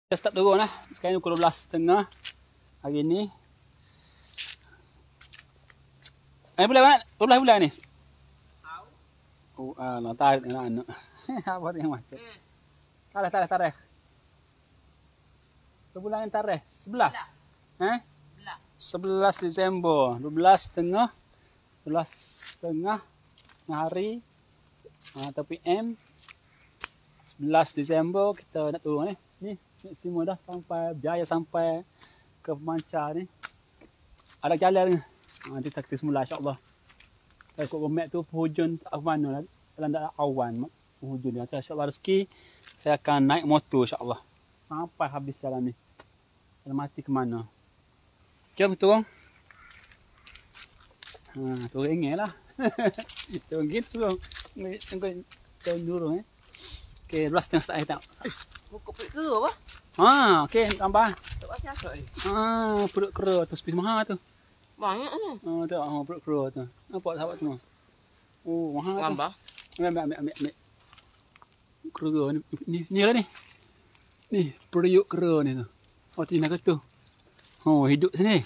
Kita start turun lah. Sekarang pukul 12.30 hari ni. Bulan mana? Bulan ni? Tahu. Oh, nak tarik dengan anak. Apa yang macam? Tarikh. Bulan yang tarikh? 11. 11 Disember. 12.30. 12.30 hari atau PM 11 Disember kita nak turun ni. Ni semua dah sampai berjaya sampai ke pemancar ni. Ada jalan ni. Nanti kita semula insya-Allah. Saya ikut map tu penghujung tak ke mana lah. Dalam tak awan penghujung ni. Insya-Allah rezeki saya akan naik motor insya-Allah. Sampai habis jalan ni. Kalau mati ke mana? Jom turun. Turun ringan lah. Turun gitu. Turun dulu Okey, 12.30 saya tak. Buka perut ke apa? Okey, tambah. Tak pasal asal ni. Perut kera tu, spes mahal tu. Banyak ni. Tengok perut kera tu. Nampak sahabat semua. Oh, mahal tu. Tambah. Ambil. Kera ni lah ni. Ni, periuk kera ni tu. Oh, tina ke tu. Oh, hidup sini.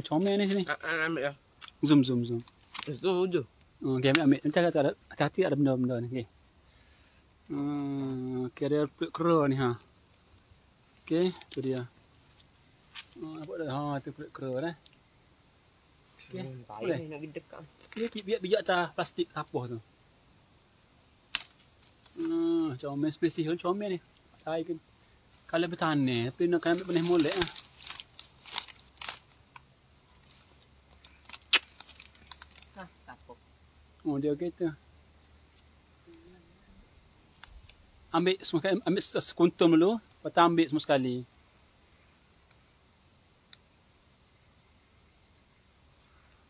Comel ni sini. Ambil ya. Zoom. Itu je. Okey, ambil. Nanti ada hati-hati ada benda-benda ni. Okey. Okey, ada perut kera ni ha. Okey, tu dia. Nampak dah. Tu perut kera dah. Okey. Boleh nak pergi dekat. Okey, biar atas plastik sapuh tu. Comel spesies comel ni. Tai kan. Kalau bertanah, tapi nak ambil benih molek ah. Sapuh. Oh, dia gitu. Ambil semua sekali, ambil sekuntum dulu, lepas tu ambil semua sekali.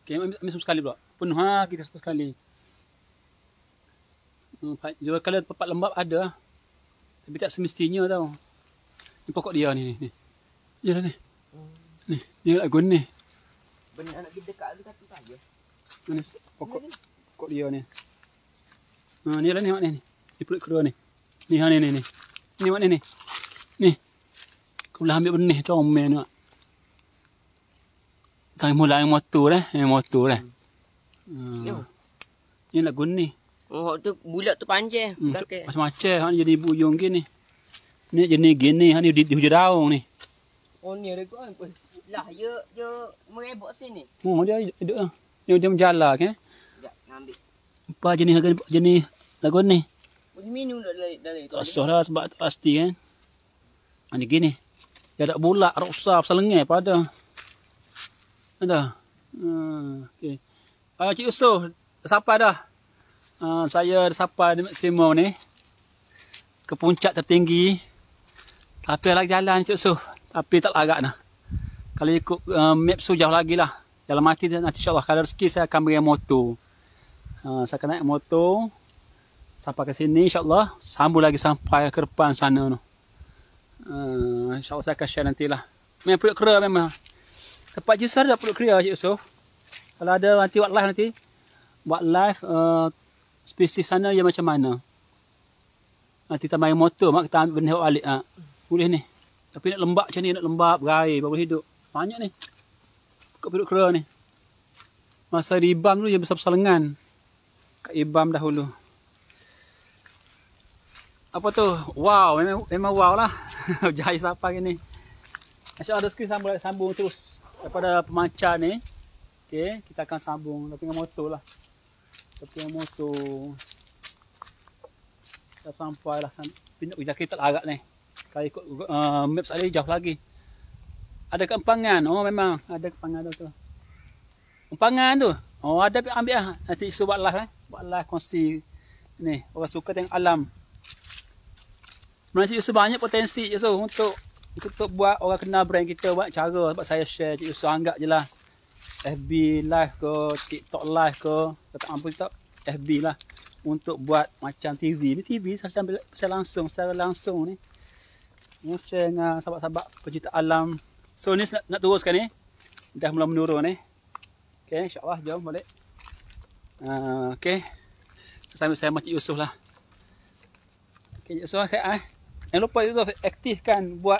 Okey, ambil semua sekali pula. Penuh kita semua sekali. Kalau tempat lembab ada, tapi tak semestinya tau. Ni pokok dia ni. Yalah ni. Ni lagu ni. Benar nak pergi dekat tu kata saja. Ni pokok dia ni. Ni lah ni mak ni. Ni perut kera ni. Ni ni. Ni mak ni. Ni. Kau boleh ambil benih comel ni mak. Tak mulai motor dah. Motor dah. Ni lagu ni. Oh, tu bulat tu panjang. Macam-macam jadi buyung gini. Ni jenis gini, ni di hujung daun ni. Oh, ni ada kau apa? Lah, dia merebok sini. Oh, dia hidup lah. Dia menjala kan? Sekejap, nak ambil. Apa jenis lagu ni? Boleh minum dari tu. Tak usah lah sebab tak pasti kan. Ni gini. Dia ada bulat, rosak, selengai pada. Ada. Okey. Cik Yusof, sampai dah. Saya sampai di maksimum ni. Ke puncak tertinggi. Tapi lagi jalan Cik Yusof. Tapi tak lagak dah. Kalau ikut map tu jauh lagi lah. Dalam hati nanti insyaAllah kalau rezeki saya akan beri motor. Saya akan naik motor. Sampai ke sini insyaAllah. Sambung lagi sampai ke depan sana tu. InsyaAllah saya akan share nantilah. Memang perut kera memang. Tempat Jisar dah perut kera Cik Yusof. Kalau ada nanti buat live nanti. Buat live spesies sana yang macam mana. Nanti kita main motor mak kita ambil benih balik. Boleh ni. Tapi nak lembab macam ni, nak lembab, berair, baru hidup. Banyak ni. Kat perut kera ni. Masa di Ibam dulu dia besar-besar lengan. Kat Ibam dahulu. Apa tu? Wow, memang wow lah. Jaya sampai ni. InsyaAllah rezeki sambung terus. Daripada pemancar ni. Okay, kita akan sambung. Tapi dengan motor lah. Tapi dengan motor. Kita sampai lah. Pindah ke Jakarta tak larat ni. Kalau ikut map saya jauh lagi. Ada keempangan. Oh memang ada keempangan tu. Keempangan tu. Oh ada ambil lah. Nanti isu buat live Buat live kongsi. Ni. Orang suka tengok alam. Sebenarnya Cik Yusof banyak potensi Cik Yusof untuk buat orang kenal brand kita. Buat cara sebab saya share Cik Yusof anggap je lah. FB live ke, TikTok live ke. Tak mampu TikTok, FB lah. Untuk buat macam TV. Ni TV saya langsung, secara langsung ni. Share dengan sahabat-sahabat pecinta alam. So ni nak teruskan ni. Dah mula menurun ni. Okay, insyaAllah jom balik. Okay. Sambil saya Cik Yusof lah. Okay, Cik Yusof sihat Jangan lupa Yusof aktifkan buat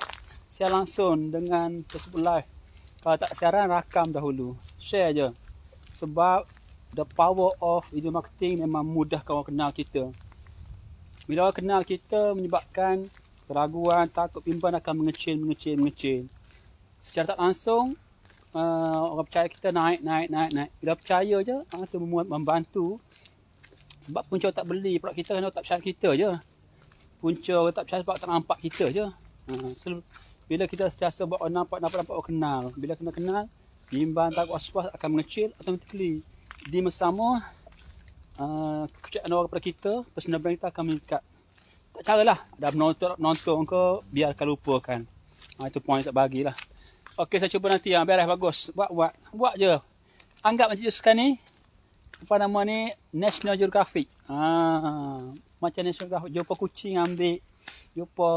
share langsung dengan Facebook Live. Kalau tak siaran, rakam dahulu. Share je. Sebab the power of video marketing memang mudah orang kenal kita. Bila orang kenal kita menyebabkan keraguan, takut bimbang akan mengecil. Secara tak langsung, orang percaya kita naik. Bila percaya je, itu membantu. Sebab punca tak beli produk kita kerana tak percaya kita je. Punca orang tak percaya sebab tak nampak kita je. Bila kita sentiasa buat orang nampak orang kenal. Bila kena kenal, bimbang, takut, was-was akan mengecil automatically. Di masa sama, kepercayaan orang pada kita, personal brand kita akan meningkat. Tak caralah, dah menonton ke, biarkan lupakan. Itu point tak bagilah. Okey, saya cuba nanti yang beres bagus. Buat je. Anggap macam sekarang ni, apa nama ni, National Geographic. Macam National Geographic, jumpa kucing ambil, jumpa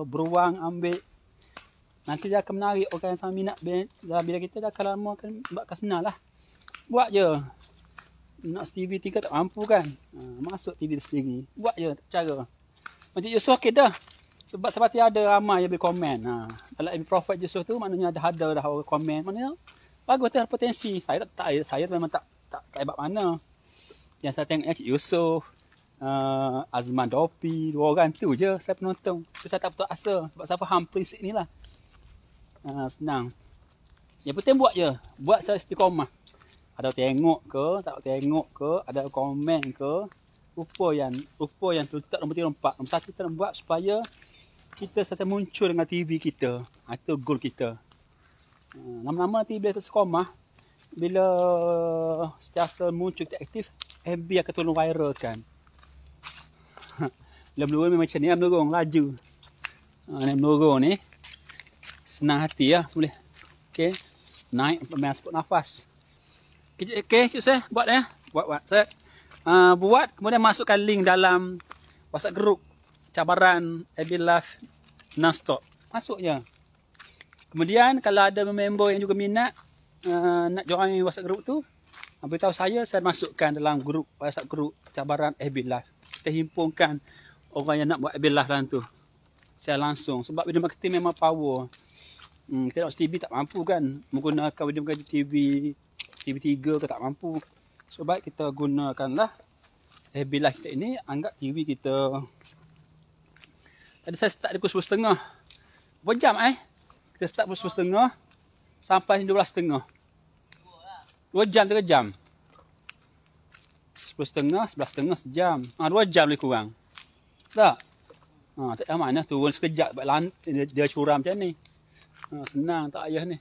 beruang ambil. Nanti dia akan menarik orang yang sama minat. Bila kita dah akan lama, akan senang lah. Buat je. Nak TV 3 tak mampu kan? Masuk TV sendiri. Buat je cara. Macam Yusof okey dah. Sebab seperti ada ramai yang berkomen. Kalau AB Profit Yusof tu maknanya ada dah orang komen. Maknanya bagus tu ada potensi. Saya memang tak hebat mana. Yang saya tengok Cik Yusof, Azman Dopi, 2 orang tu je saya penonton. Tu saya tak betul asa. Sebab saya faham prinsip ni lah. Senang. Yang penting buat je. Buat secara istiqamah. Ada tengok ke, tak tengok ke, ada komen ke. Rupa yang tu tak nombor 3, nombor 4. Nombor 1 kita nak buat supaya kita sentiasa muncul dengan TV kita. Itu goal kita. Lama-lama nanti bila istiqamah, bila sentiasa muncul kita aktif, FB akan tolong viralkan. Bila menurun macam ni, menurun laju. Ni menurun ni. Senang hati lah boleh. Okey. Naik masuk nafas. Okey, cik saya buat ya. Buat. Saya buat kemudian masukkan link dalam WhatsApp group cabaran AB Live non-stop. Masuk je. Kemudian kalau ada member yang juga minat nak join WhatsApp group tu, beritahu saya masukkan dalam grup WhatsApp group cabaran AB Live. Kita himpunkan orang yang nak buat AB Live dalam tu. Saya langsung sebab video marketing memang power. Kita nak TV tak mampu kan menggunakan video marketing TV 3 ke tak mampu. So baik kita gunakanlah AB Live kita ini, anggap TV kita. Tadi saya start di pukul 10.30. Berapa jam Kita start pukul 10.30 sampai 12.30. 2 jam, 3 jam. 10.30, 11.30 sejam. 2 jam lebih kurang. Tak? Tak ada mana turun sekejap dia curam macam ni. Senang tak payah ni.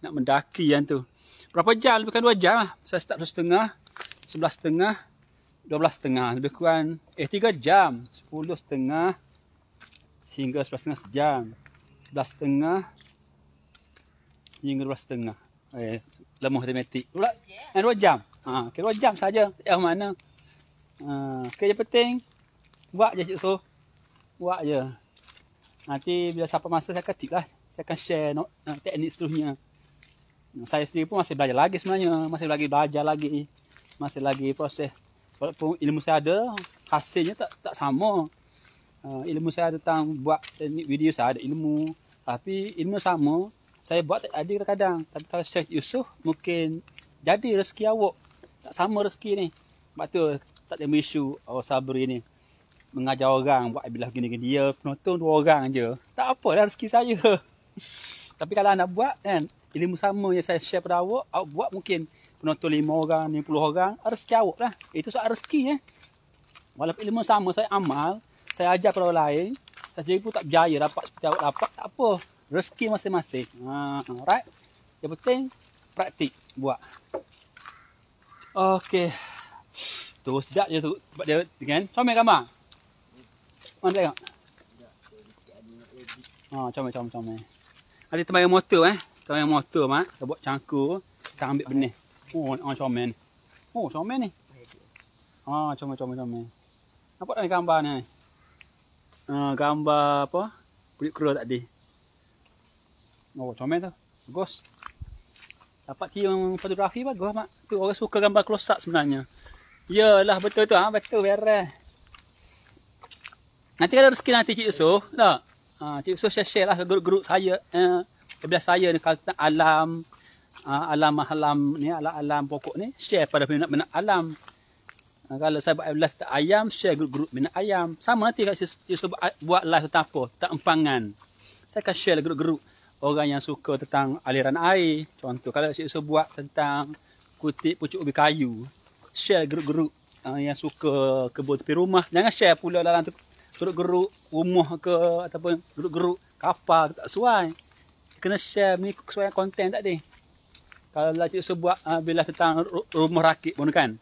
Nak mendaki yang tu. Berapa jam? Lebih kurang 2 jam lah. Saya start 10.30, 11.30, 12.30. Lebih kurang 3 jam. 10.30 hingga 11.30 sejam. 11.30 hingga 12.30. Lemah matematik. 2 jam. 2 jam saja. Tak payah mana. Yang penting buat je Cik So. Buat je. Nanti bila sampai masa saya akan tip lah. Saya akan share teknik seterusnya. Saya sendiri pun masih belajar lagi sebenarnya. Masih lagi proses. Walaupun ilmu saya ada, hasilnya tak sama. Ilmu saya tentang buat teknik video saya ada ilmu. Tapi ilmu sama, saya buat tak ada kadang-kadang. Tapi kalau Syekh Yusof, mungkin jadi rezeki awak. Tak sama rezeki ni. Sebab tu tak ada isu Sabri ni. Mengajar orang buat bilah gini-gini. Dia penonton 2 orang je. Tak apa dah rezeki saya. Tapi kalau anda buat kan, ilmu sama yang saya share pada awak buat mungkin penonton 5 orang, 50 orang, rezeki awak lah. Itu soal rezeki Walaupun ilmu sama saya amal, saya ajar pada orang lain, saya sendiri pun tak berjaya dapat seperti awak dapat, tak apa. Rezeki masing-masing. Alright. Yang penting praktik buat. Okey. Terus sedap je tu sebab dia kan. Comel gambar. Mana tengok? Comel. Ada tempat motor tempat motor kita buat cangkul, kita ambil benih. Comel ni. Comel ni. Comel. Nampak tak ni gambar ni? Gambar apa? Kulit kera tadi. Comel tu. Bagus. Dapat tiang fotografi bagus mak. Tu orang suka gambar close up sebenarnya. Yalah betul tu betul beres. Nanti kalau rezeki nanti Cik Yusof, tak? Cik Yusof share lah ke grup-grup saya. Biasa saya ni kalau tentang alam ni, alam pokok ni, share pada minat-minat alam. Kalau saya buat live tentang ayam, share grup-grup minat ayam. Sama nanti kalau Yusof buat live tentang apa, tentang empangan. Saya akan share grup-grup orang yang suka tentang aliran air. Contoh, kalau Cik Yusof buat tentang kutip pucuk ubi kayu, share grup-grup yang suka kebun tepi rumah. Jangan share pula dalam grup-grup rumah ke ataupun grup-grup kapal, tak sesuai. Kena share mengikut kesesuaian konten tak ada. Kalau Cik Yusof buat bila tentang rumah rakit pun kan,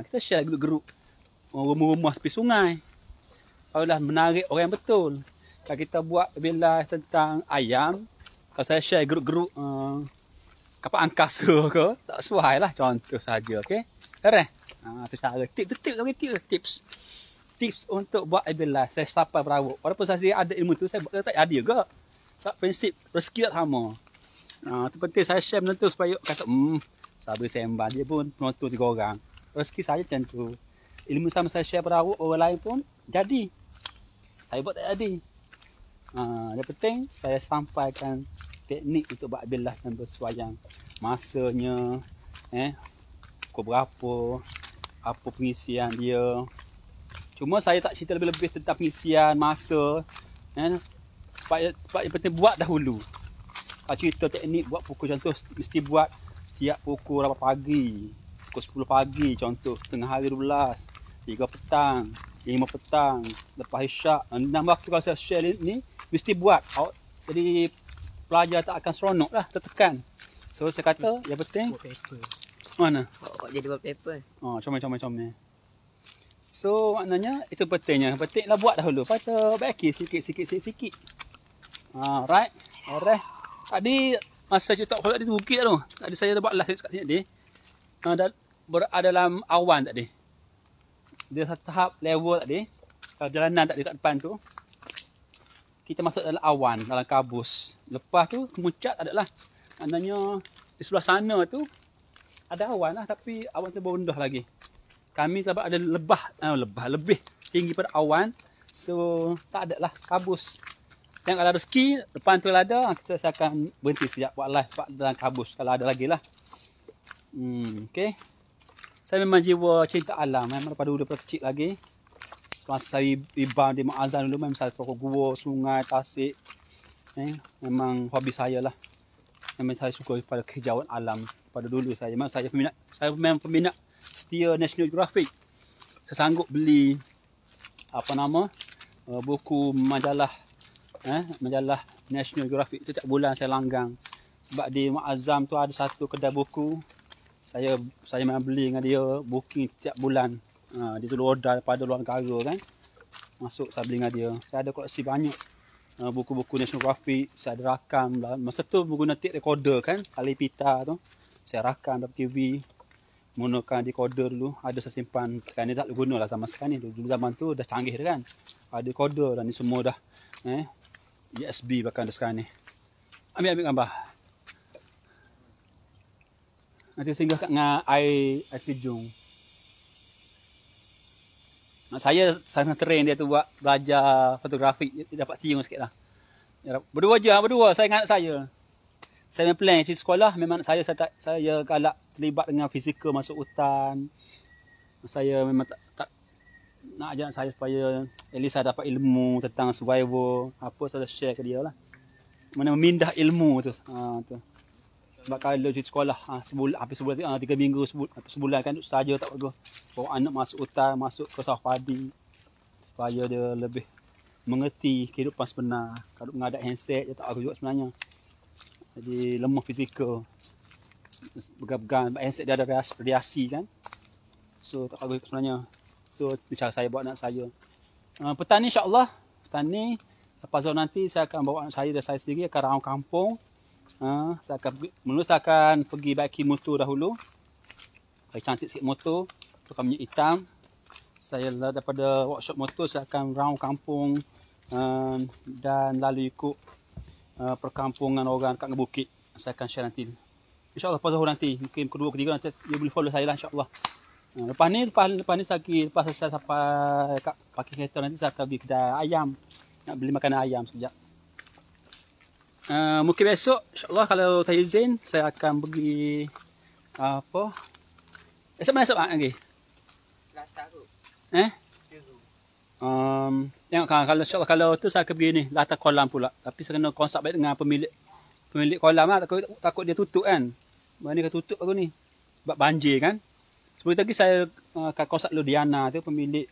kita share grup-grup rumah-rumah tepi sungai. Kalau dah menarik orang yang betul. Kalau kita buat bila tentang ayam, kalau saya share grup-grup kapal angkasa ke, tak sesuai lah, contoh saja, okey. Keren. Tu cara tips untuk buat live. Saya sampai berawak. Walaupun saya ada ilmu tu, saya buat tak ada juga. Sebab prinsip rezeki tak sama. Tu penting saya share benda tu supaya kata sabar sembang dia pun penonton 3 orang. Rezeki saya macam tu. Ilmu sama saya share berawak, orang lain pun jadi. Saya buat tak jadi. Yang penting saya sampaikan teknik untuk buat live dan bersuayang. Masanya, pukul berapa, apa pengisian dia. Cuma saya tak cerita lebih-lebih tentang pengisian, masa. Sebab yang penting buat dahulu. Kalau cerita teknik buat pukul, contoh mesti buat setiap pukul berapa pagi. Pukul 10 pagi contoh, tengah hari 12, 3 petang, 5 petang, lepas isyak. 6 waktu kalau saya share ni, mesti buat. Jadi pelajar tak akan seronok lah, tertekan. So saya kata yang penting mana? Jadi wallpaper. Comel-comel. So maknanya itu pentingnya. Pentinglah buat dahulu. Lepas tu baiki sikit. Right. Alright. Tadi masa saya tak follow di bukit tu. Tadi saya dah buat live kat sini tadi. Berada dalam awan tadi. Dia satu tahap level tadi. Kalau jalanan tak dekat depan tu, kita masuk dalam awan, dalam kabus. Lepas tu kemuncak tak ada lah. Maknanya di sebelah sana tu ada awan lah, tapi awan tu rendah lagi. Kami sebab ada lebih tinggi pada awan. So tak ada lah kabus. Dan kalau rezeki depan tu ada, kita akan berhenti sekejap buat live dalam kabus kalau ada lagi lah. Okay. Saya memang jiwa cinta alam. Memang daripada kecil lagi. Masa saya rebound di Mak Azan dulu, memang saya tokok gua, sungai, tasik. Memang hobi saya lah. Memang saya suka pada kehijauan alam. Pada dulu saya memang memang peminat setia National Geographic. Saya sanggup beli buku majalah National Geographic. Setiap bulan saya langgang. Sebab di Mak Azam tu ada satu kedai buku. Saya memang beli dengan dia, booking setiap bulan. Dia tu order daripada luar negara kan. Masuk saya beli dengan dia. Saya ada koleksi banyak buku-buku National Geographic. Saya ada rakam. Masa tu menggunakan tape recorder kan, kali pita tu. Saya rakam dalam TV. Menggunakan decoder dulu. Ada saya simpan. Sekarang ni tak guna lah sama sekarang ni. Dulu zaman tu dah canggih dah kan. Ada decoder dan ni semua dah USB bahkan dah sekarang ni. Ambil gambar. Nanti singgah kat dengan air terjun. Saya train dia tu buat belajar fotografi. Dia dapat tiung sikit lah. Berdua saya dengan anak saya. Saya plan di sekolah, memang saya galak terlibat dengan fizikal masuk hutan. Saya memang tak nak ajar saya supaya at least saya dapat ilmu tentang survival. Apa saya share ke dia lah. Mana memindah ilmu tu. Tu. Sebab kalau di sekolah hampir sebulan 3 minggu sebulan kan saja tak bagus. Bawa anak masuk hutan, masuk ke sawah padi supaya dia lebih mengerti kehidupan sebenar. Kalau mengadap handset dia tak bagus juga sebenarnya. Jadi lemah fizikal. Pegang-pegang handset dia ada radiasi kan. So tak bagus sebenarnya. So itu cara saya buat anak saya. Petang ni insya-Allah, lepas tahun nanti saya akan bawa anak saya dan saya sendiri akan round kampung. Saya akan pergi baiki motor dahulu. Saya cantik sikit motor, tukar minyak hitam. Saya daripada workshop motor saya akan round kampung dan lalu ikut perkampungan orang kat bukit. Saya akan share nanti. InsyaAllah lepas tahun nanti, mungkin kedua ketiga nanti you boleh follow saya lah insyaAllah. Lepas ni lepas saya sampai kat parking kereta nanti saya akan pergi kedai ayam. Nak beli makanan ayam sekejap. Mungkin besok insyaAllah kalau saya izin saya akan pergi apa? Esok mana esok lagi? Latar tu. Eh? Biru. Tengok kan kalau insyaAllah kalau tu saya akan pergi ni latar kolam pula. Tapi saya kena konsak baik dengan pemilik kolam lah. Takut dia tutup kan. Mana dia tutup aku ni. Sebab banjir kan. Sebelum tadi saya akan konsak dulu Diana tu pemilik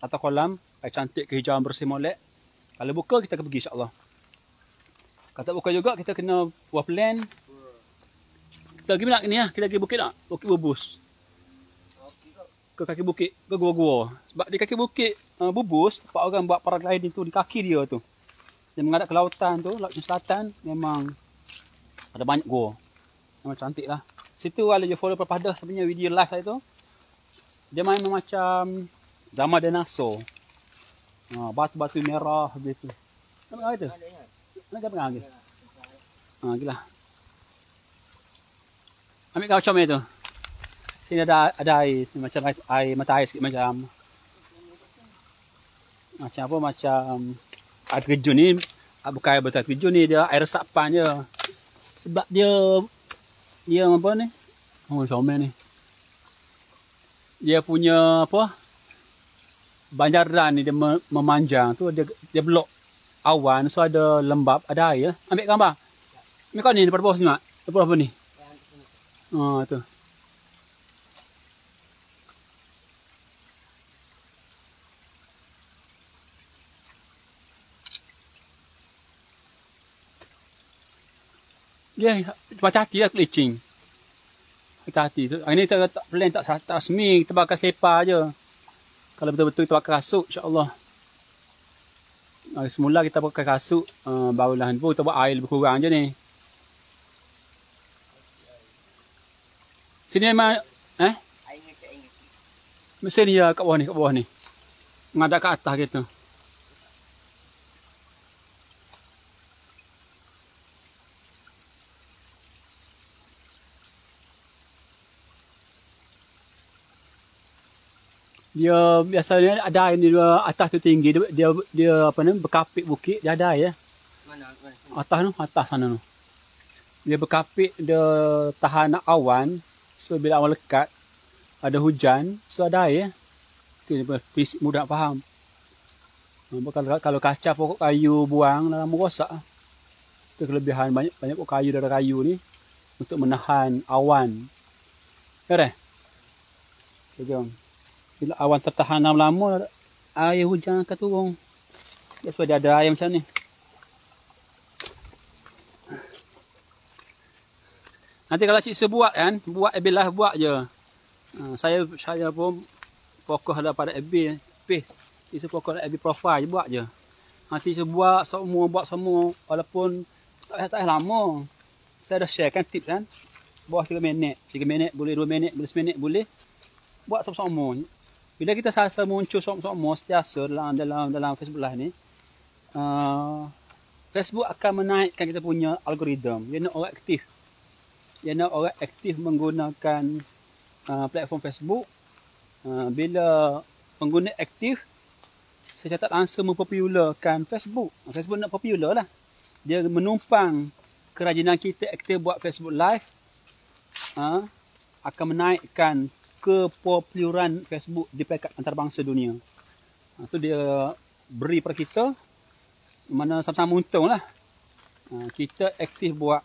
latar kolam. Air cantik kehijauan bersih molek. Kalau buka kita akan pergi insyaAllah. Kalau tak buka juga kita kena buat plan. Kita pergi nak ni lah. Kita pergi bukit tak? Bukit Bubus. Okey kau. Ke kaki bukit. Ke gua-gua. Sebab di kaki bukit Bubus. Tempat orang buat paragliding tu di kaki dia tu. Dia menghadap ke lautan tu. Laut Selatan. Memang ada banyak gua. Memang cantik lah. Situ ada je follow Perpada sebenarnya video live saya tu. Dia main macam zaman dinosaur. Batu-batu merah begitu. Nampak tu? Nak pegang lagi. Gila. Ambil kau comel tu. Sini ada air macam air mata air sikit macam apa macam air terjun ni bukan air betul terjun ni dia air resapan je. Sebab dia apa ni? Comel ni. Dia punya apa? Banjaran ni dia memanjang tu dia blok awan so ada lembab ada air. Ambil gambar. Ambil kau ni daripada bawah sini mak. Daripada apa ni? Tu. Dia hati-hati lah kelicing. Hati-hati tu. Hari ni kita tak plan tak resmi. Kita bakal selipar je. Kalau betul-betul kita bakal kasut insyaAllah. Semula kita pakai kasut. Barulah pun kita buat air lebih kurang je ni. Sini memang Air ngecek. mesin ni ya kat bawah ni. Ngadap kat atas gitu. Dia biasanya ada air di atas tu tinggi. Dia apa ni berkapit bukit dia ada air ya. Mana? Atas sana tu. Dia berkapit dia tahan awan. So bila awan lekat ada hujan, so ada air. Tu mudah faham. Kalau kaca pokok kayu buang dalam rosak. Itu kelebihan banyak pokok kayu dari kayu ni untuk menahan awan. Kare. Jom. Bila awan tertahan lama-lama air hujan akan turun. Dia sebab dia ada air macam ni. Nanti kalau Cik Su buat kan, buat FB Live buat je. Saya pun fokus pada FB. Cik Su fokus pada FB profile je buat je. Nanti Cik Su buat semua walaupun tak lama. Saya dah share kan tips kan. Bawah 3 minit boleh 2 minit, boleh 1 minit boleh. Buat sama-sama. Bila kita rasa muncul sama-sama setiasa dalam Facebook Live ni, Facebook akan menaikkan kita punya algoritma. Dia nak orang aktif. Dia nak orang aktif menggunakan platform Facebook. Bila pengguna aktif, secara tak langsung mempopularkan Facebook. Facebook nak popular lah. Dia menumpang kerajinan kita aktif buat Facebook Live. Akan menaikkan kepopularan Facebook di peringkat antarabangsa dunia. Itu dia beri pada kita. Mana sama-sama untung lah. Kita aktif buat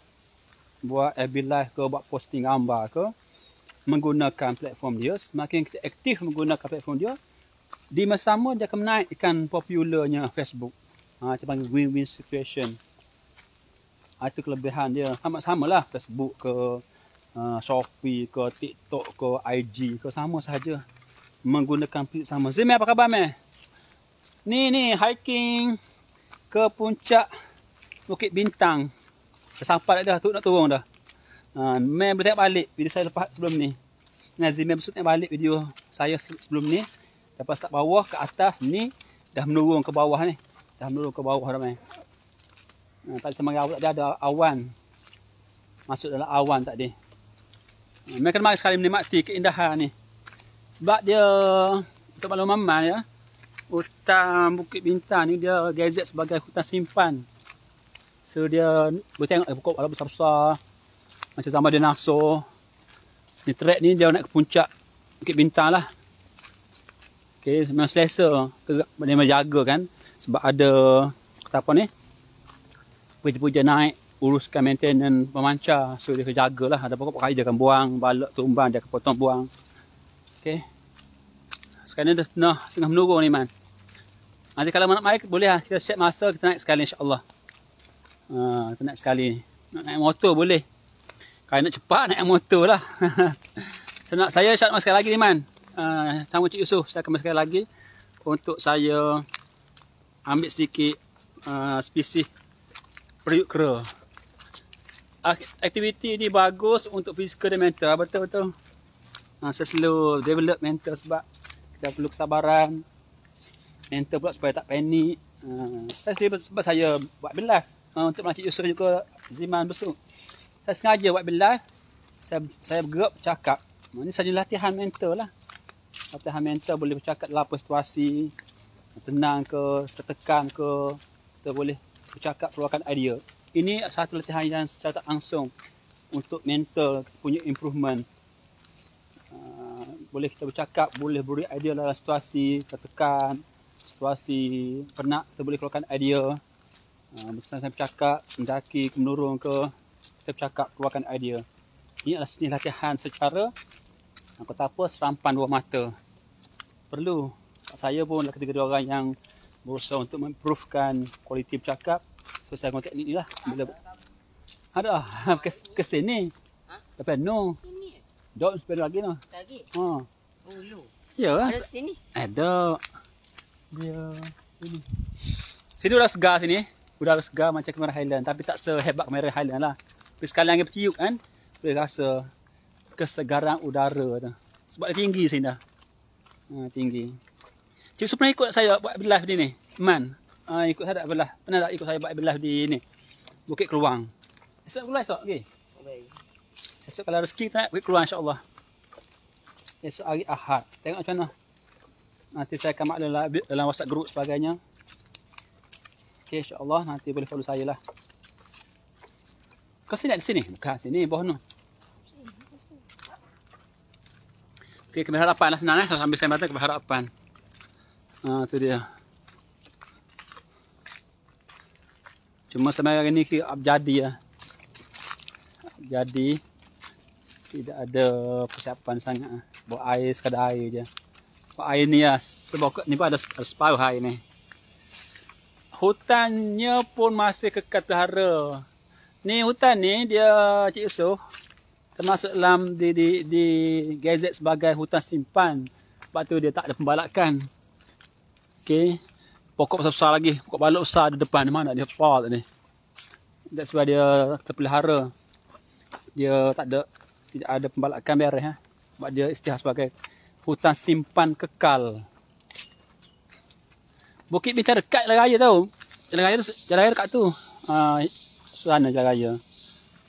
FB Live ke, buat posting gambar ke, menggunakan platform dia. Semakin kita aktif menggunakan platform dia, di masa sama dia akan menaikkan popularnya Facebook. Macam panggil win-win situation. Itu kelebihan dia. Sama-sama lah Facebook ke, Shopee ke, TikTok ke, IG ke, sama sahaja. Menggunakan platform sama. Zimi, apa khabar, meh? Ni hiking ke puncak Bukit Bintang. Sampai dah tu nak turun dah. Meh boleh tengok balik video saya lepas sebelum ni. Zimi besok tengok balik video saya sebelum ni. Lepas tak bawah ke atas ni dah menurun ke bawah ni. Dah menurun ke bawah dah meh. Tadi semang awak tadi ada awan. Masuk dalam awan tadi. Meh kena mari sekali menikmati keindahan ni. Sebab dia untuk makluman ya. Hutan Bukit Bintang ni dia gazet sebagai hutan simpan So dia boleh tengok pokok balak besar-besar. Macam zaman dinosaur. Ni trek ni dia nak ke puncak Bukit Bintang lah. Okay, memang selesa. Dia memang jaga kan. Sebab ada, kata apa ni, puja-puja naik, uruskan maintenance pemancar. So dia jagalah. Ada pokok-pokok dia akan buang, balak tumbang dia akan potong buang. Okay. Sekarang ni dah tengah menurun ni man. Nanti kalau nak naik boleh lah. Kita set masa kita naik sekali insyaAllah. Kita naik sekali. Nak naik motor boleh. Kalau nak cepat naik motor lah. Saya syak sekali lagi ni man. Sama Cik Yusof, saya akan sekali lagi untuk saya ambil sedikit spesies periuk kera. Aktiviti ni bagus untuk fizikal dan mental. Betul-betul. Saya slow develop mental sebab kita perlu kesabaran. Mental pula supaya tak panik. Sebab saya buat live untuk Cik Yusof juga Ziman besok. Saya sengaja buat live. Saya bergerak bercakap. Ini saja latihan mental lah. Latihan mental boleh bercakap dalam apa situasi. Tenang ke, tertekan ke. Kita boleh bercakap keluarkan idea. Ini satu latihan yang secara tak langsung untuk mental punya improvement. Boleh kita bercakap, boleh beri idea dalam situasi tertekan, situasi penat, kita boleh keluarkan idea. Bersama saya bercakap, mendaki ke menurun ke, kita bercakap, keluarkan idea. Ini adalah jenis latihan secara, kata apa, serampan dua mata. Perlu. Saya pun adalah ketiga orang yang berusaha untuk memprovekan kualiti bercakap. So saya guna teknik ni lah. Bila ada ke sini. Tapi no. Jauh sepeda lagi noh. Lagi? Oh lu. Ya. Ada sini? Ada. Dia sini. Sini udah segar sini. Udah segar macam kamera Highland. Tapi tak sehebat kamera Highland lah. Tapi sekali lagi bertiup kan. Boleh rasa kesegaran udara tu. Sebab dia tinggi sini dah. Tinggi. Cik Yusuf pernah ikut saya buat live di ni? Man. Ikut saya tak live. Pernah tak ikut saya buat live di ni? Bukit Keluang. Esok live tak? Okay. Esok kalau rezeki kita nak Bukit Keluang insyaAllah. Esok hari Ahad. Tengok macam mana. Nanti saya akan maklum dalam WhatsApp group sebagainya. Okay, insyaAllah nanti boleh follow saya lah. Kau sini di sini? Bukan sini, bawah no. Okay, kamera harapan lah senang eh. Sambil saya mata kamera harapan. Tu dia. Cuma sampai hari ni jadi lah. Jadi tidak ada persiapan sangat. Bawa air sekadar air je. Bawa air ni lah. Sebab ni pun ada separuh air ni. Hutannya pun masih kekal pelihara. Ni hutan ni dia Cik Yusof termasuk dalam di gazet sebagai hutan simpan. Sebab tu dia tak ada pembalakan. Okey. Pokok besar-besar lagi. Pokok balok besar di depan. Mana dia besar tadi. That's sebab dia terpelihara. Dia tidak ada pembalakan beres. Sebab dia istilah sebagai hutan simpan kekal. Bukit Bintang dekat Jalan Raya tau. Jalan Raya dekat tu. Sana Jalan Raya.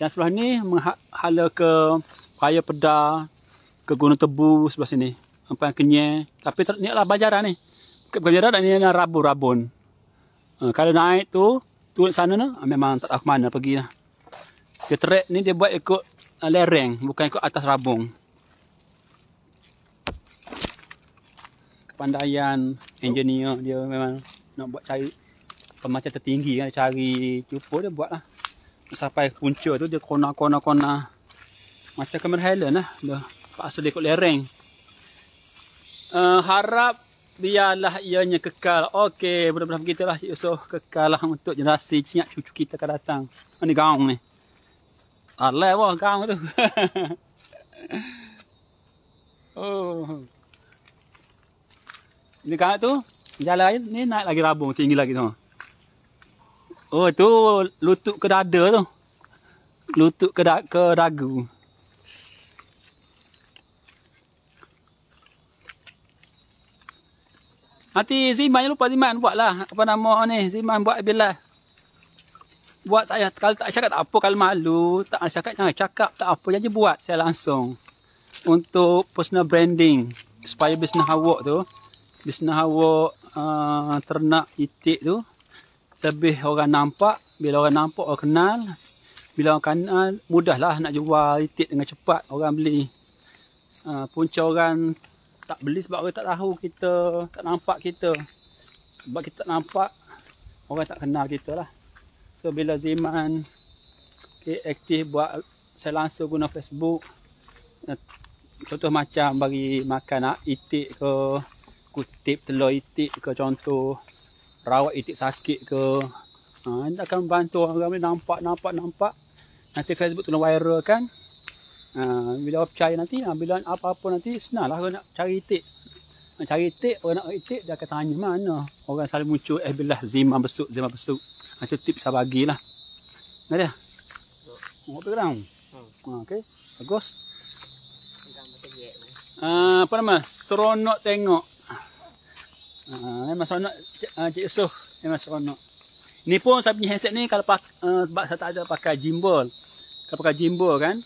Yang sebelah ni menghala ke Raya Pedar, ke Gunung Tebu sebelah sini. Sampai Kenyir. Tapi ni adalah banjaran ni. Bukit Banjaran dan ni adalah rabun-rabun. Kalau naik tu, turun sana ni, memang tak tahu ke mana pergi lah. Dia trek ni dia buat ikut lereng, bukan ikut atas rabung. Kepandaian engineer dia memang nak buat cari pemancar tertinggi kan, cari cuba dia buat lah. Sampai punca tu dia kona macam kamera Highland lah. Dia paksa dia ikut lereng. Harap biarlah ianya kekal. Okey, mudah-mudahan begitulah Cik Yusof, kekal lah untuk generasi ciak cucu kita akan datang. Ni gaung ni. Alai wah gaung tu. Oh. Ini gaung tu jalan ni naik lagi rabung tinggi lagi tu. Oh tu lutut ke dada tu. Lutut ke dagu. Nanti Ziman lupa Ziman buatlah apa nama ni, Ziman buat bila. Buat saya kalau tak cakap tak apa, kalau malu tak nak cakap jangan cakap, tak apa jangan buat saya langsung. Untuk personal branding supaya bisnes awak tu, bisnes awak ternak itik tu lebih orang nampak, Bila orang nampak, orang kenal. Bila orang kenal, mudahlah nak jual itik dengan cepat. Orang beli. Punca orang tak beli sebab orang tak tahu kita, tak nampak kita. Sebab kita tak nampak, orang tak kenal kita lah. So bila Ziman aktif buat, saya langsung guna Facebook. Contoh macam bagi makan itik ke, kutip telur itik ke, contoh rawat itik sakit ke. Ini akan membantu orang ramai nampak. Nanti Facebook tu viral kan. Bila orang percaya nanti, bila apa-apa nanti senanglah orang nak cari itik. Nak cari itik, orang nak itik, dia akan tanya mana. Orang selalu muncul, bilah Ziman besuk. Itu tips saya bagilah. Nak dia? Mau pegang? Okey, bagus. Apa nama? Seronok tengok. Memang seronok Cik Yusof. Memang seronok. Ni pun saya punya handset ni kalau sebab saya tak ada pakai gimbal. Kalau pakai gimbal kan,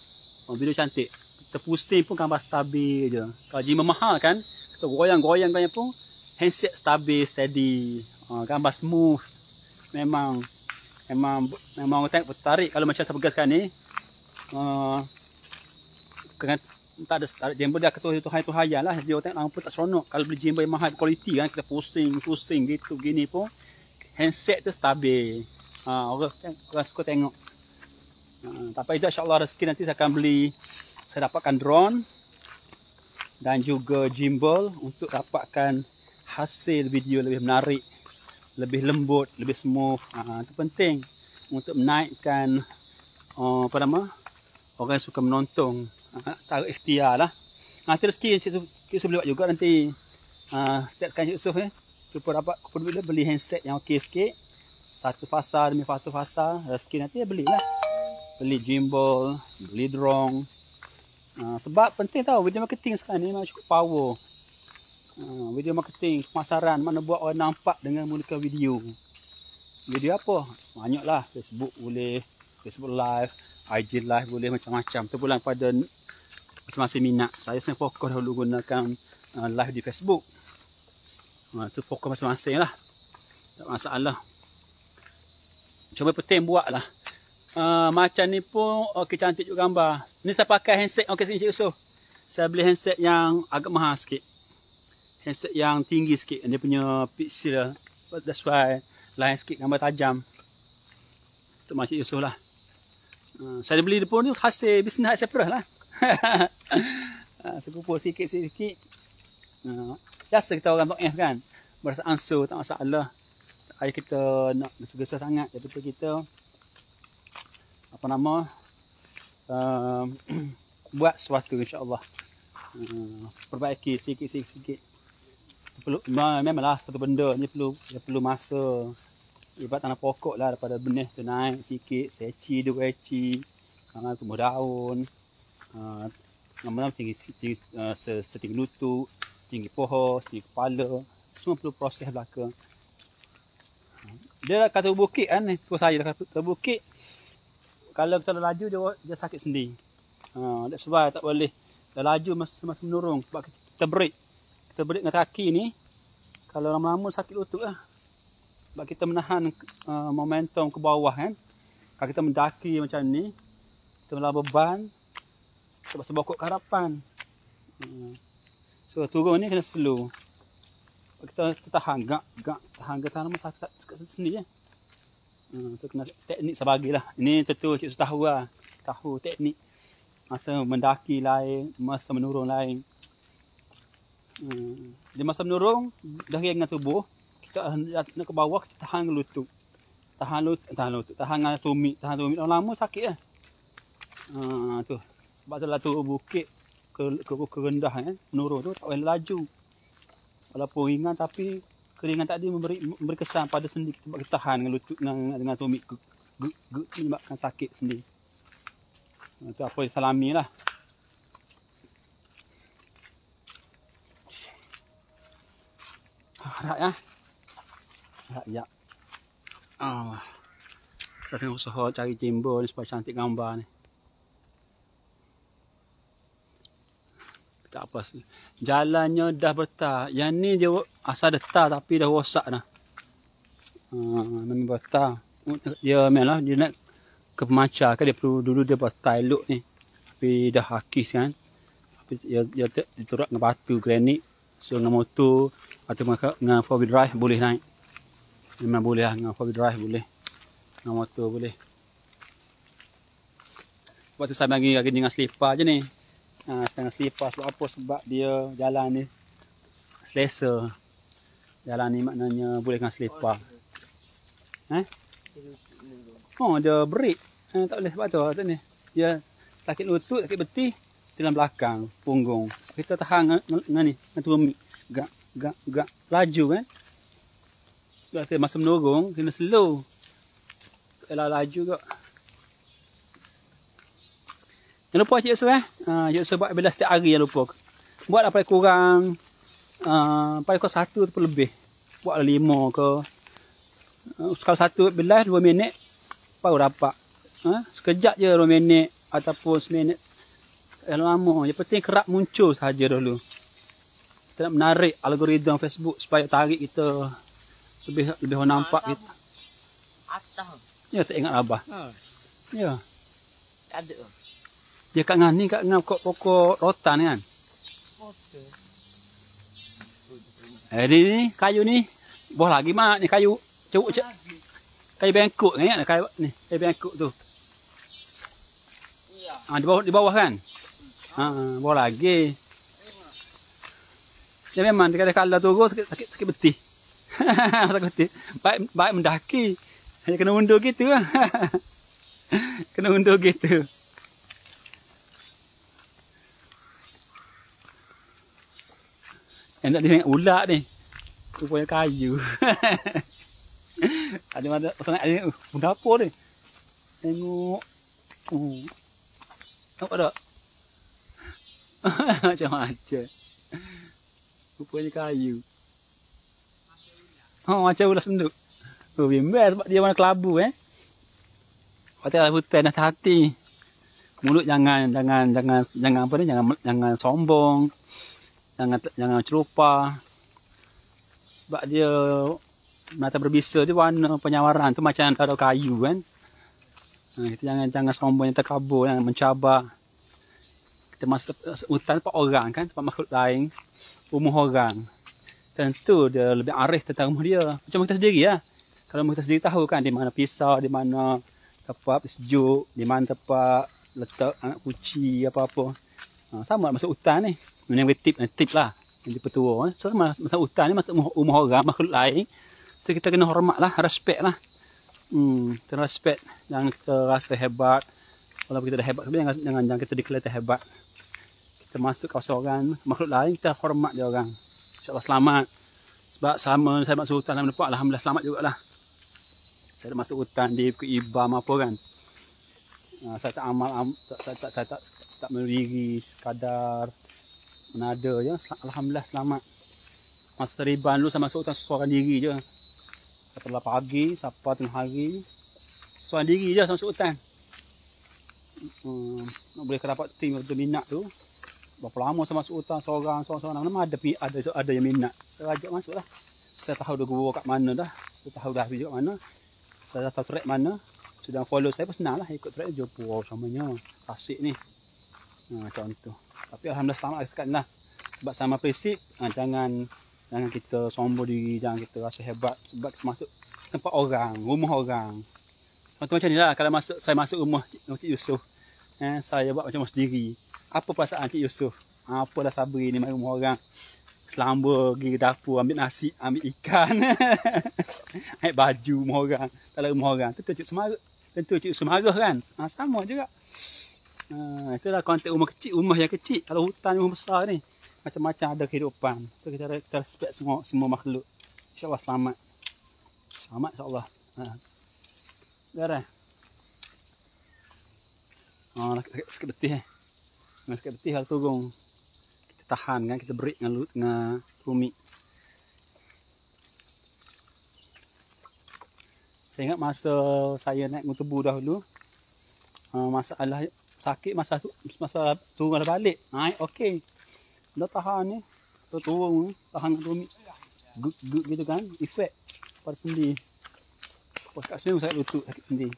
video cantik. Kita pusing pun gambar stabil je. Kalau gimbal mahal kan, kita goyang-goyang pun handset stabil, steady. Gambar smooth. Memang orang tengok tertarik. Kalau macam saya pegang sekarang ni, tak ada gimbal dia ketuhayan lah. Dia tengok lampu tak seronok. Kalau beli gimbal yang mahal kualiti kan, kita pusing gitu gini pun handset tu stabil. Orang suka tengok. Tapi itu insya-Allah rezeki nanti saya akan beli. Saya dapatkan drone dan juga gimbal untuk dapatkan hasil video lebih menarik, lebih lembut, lebih smooth. Itu penting untuk menaikkan orang yang suka menonton. Taruh ikhtiar lah. Nanti rezeki Cik Yusof boleh buat juga nanti. Setiapkan Cik Yusof supaya dapat beli handset yang okey sikit. Satu fasa demi satu fasa. Rezeki nanti belilah. Beli gimbal, beli drone. Sebab penting tahu video marketing sekarang ni memang cukup power. Video marketing, pemasaran, mana buat orang nampak dengan menggunakan video. Video apa? Banyaklah. Facebook boleh, Facebook live, IG live boleh, macam-macam. Terpulang pada masing-masing minat. Saya sebenarnya fokus dahulu gunakan live di Facebook. Itu fokus masing-masing lah. Tak masalah. Cuma penting buat lah. Macam ni pun okey, cantik juga gambar. Ni saya pakai handset okey sini Cik Yusof. Saya beli handset yang agak mahal sikit. Handset yang tinggi sikit. Dia punya pixel. That's why lain sikit, gambar tajam. Untuk Cik Yusof lah. Saya beli dia pun ni hasil bisnes saya perah lah. Saya kumpul sikit-sikit. Biasa kita orang Tok kan. Berasa ansur, tak masalah. Tak payah kita nak gesa-gesa sangat. Yang penting kita buat sesuatu insya-Allah. Perbaiki sikit-sikit. Memanglah satu benda ni perlu masa. Ibarat tanah pokok lah, daripada benih tu naik sikit, seci, 2 eci, tumbuh daun. Lama-lama tinggi setinggi lutut, setinggi pohon, setinggi kepala. Semua perlu proses belaka. Dia kata bukit kan, tu saya kata bukit. Kalau kita laju dia sakit sendi. That's why tak boleh. Dah laju masa menurun sebab kita break. Kita break dengan kaki ni. Kalau lama-lama sakit lutut lah. Sebab kita menahan momentum ke bawah kan. Kalau kita mendaki macam ni, kita melawan beban, sebab sebokok ke harapan. So turun ni kena slow. Kita tahan tahan sakit sendi je. Tu kena teknik saya bagilah. Ini tentu Cik Yusof tahu lah. Tahu teknik. Masa mendaki lain, masa menurun lain. Di masa menurun, dah dengan tubuh, kita nak ke bawah, kita tahan lutut. Tahan dengan tumit. Lama sakit lah. Tu. Sebab tu lah tu bukit ke rendah kan. Menurun tu tak boleh laju. Walaupun ringan tapi keringan tadi memberi kesan pada sendi kita, sebab kita tahan dengan lutut dengan tumit menyebabkan sakit sendi. Itu apa yang salami lah. Harap ya. Ya. Saya tengah usaha cari gimbal ni supaya cantik gambar ni. Tak apa sih. Jalannya dah bertar. Yang ni dia asal dah tar tapi dah rosak dah. Memang bertar. dia memanglah dia nak ke pemancar kan, dia perlu dulu dia buat tailuk ni. Tapi dah hakis kan. Tapi dia diturak dengan batu granit. So dengan motor atau dengan 4-wheel drive boleh naik. Memang boleh lah, dengan 4-wheel drive boleh. Dengan motor boleh. Sebab tu saya bagi dengan selipar je ni. Setengah selipar sebab apa? Sebab dia jalan ni selesa. Jalan ni maknanya boleh dengan selipar. Oh, dia break. Tak boleh sebab tu ni. Dia sakit lutut, sakit betih dalam belakang, punggung. Kita tahan dengan ni, dengan tumit. Gak laju kan. Sebab tu masa menurung kena slow. Tak laju kok. Jangan lupa Cik Yusof Cik Yusof buat bila setiap hari jangan lupa. Buatlah paling kurang paling kurang 1 ataupun lebih. Buatlah 5 ke. Kalau 1 belas 2 minit baru dapat. Sekejap je 2 minit ataupun seminit. Lama. Yang penting kerap muncul saja dulu. Kita nak menarik algoritma Facebook supaya tarik kita lebih nampak kita. Atas. Ya, tak ingat Abah. Ya. Tak ada. Dia kat ngani kat ngam pokok rotan kan. Ni kayu ni. Boh lagi mak ni kayu. Cuk cak. Kayu bengkok ni kan kayu ni. Kayu bengkok tu. Iya. Di bawah kan. Boh lagi. Dia memang dia kalau turun sakit betih. Sakit betih. Baik mendaki. Hanya kena undur gitu lah. Kena undur gitu. Enak dia tengok ulat ni. Rupanya kayu. Ada sangat ada dapur ni. Tengok. Nampak tak? Macam-macam. Rupanya kayu. Macam ulat senduk. Bimbel sebab dia warna kelabu Hotel hutan hati-hati. Mulut jangan apa ni, jangan sombong. Jangan celupa. Sebab dia mata berbisa dia warna penyawaran tu macam ada kayu kan. Kita jangan sombong, yang terkabur, jangan mencabar. Kita masuk hutan tempat orang kan, tempat makhluk lain, rumah orang. Tentu dia lebih arif tentang rumah dia. Macam kita sendiri lah. Kalau kita sendiri tahu kan di mana pisau, di mana tempat sejuk, di mana tempat letak anak kucing apa-apa. Sama masuk hutan ni. Ini tip lah. Yang petua. Sama masuk hutan ni, masuk rumah orang, makhluk lain. So kita kena hormat lah, respect lah. Kita respect. Jangan kita rasa hebat. Walaupun kita dah hebat, jangan kita declare hebat. Kita masuk kawasan orang, makhluk lain, kita hormat dia orang. InsyaAllah selamat. Sebab sama saya masuk hutan, alhamdulillah selamat jugalah. Saya masuk hutan di Ibam apa kan. Saya tak amal, saya tak berdiri sekadar menada je. Alhamdulillah selamat. Masa Seriban dulu saya masuk hutan seorang diri je. Setelah pagi sampai tengah hari, seorang diri je saya masuk hutan. Nak boleh dapat tim betul minat tu. Berapa lama saya masuk hutan seorang. Nama ada yang minat. Saya ajak masuk lah. Saya tahu dah gua kat mana dah. Saya tahu dah video kat mana. Saya dah tahu track mana. Sudah follow saya pun senang lah ikut track jumpa. Wow, samanya tasik ni. Macam tu. Tapi alhamdulillah selamat sekali lah. Sebab sama prinsip, jangan kita sombong diri, jangan kita rasa hebat. Sebab kita masuk tempat orang, rumah orang. Macam ni lah, kalau saya masuk rumah Cik Yusof, saya buat macam sendiri. Apa perasaan Cik Yusof? Apalah sabri ni main rumah orang. Selamba pergi ke dapur, ambil nasi, ambil ikan. Ambil baju rumah orang. Dalam rumah orang, tentu Cik Yusof marah kan? Sama juga. Itulah konteks rumah kecil, rumah yang kecil. Kalau hutan rumah besar ni, macam-macam ada kehidupan. So kita respect semua makhluk. InsyaAllah selamat. Selamat insyaAllah. Dah. Sikit betih sikit betih kalau turun. Kita tahan kan, kita break dengan tumit. Saya ingat masa saya naik Mutebu dahulu, masalah sakit masa turun balik. Naik okey. Dah tahan ni. Turun tahan tumit. Gut gitu kan, efek pada sendi. Kat seminggu sakit lutut, sakit sendi.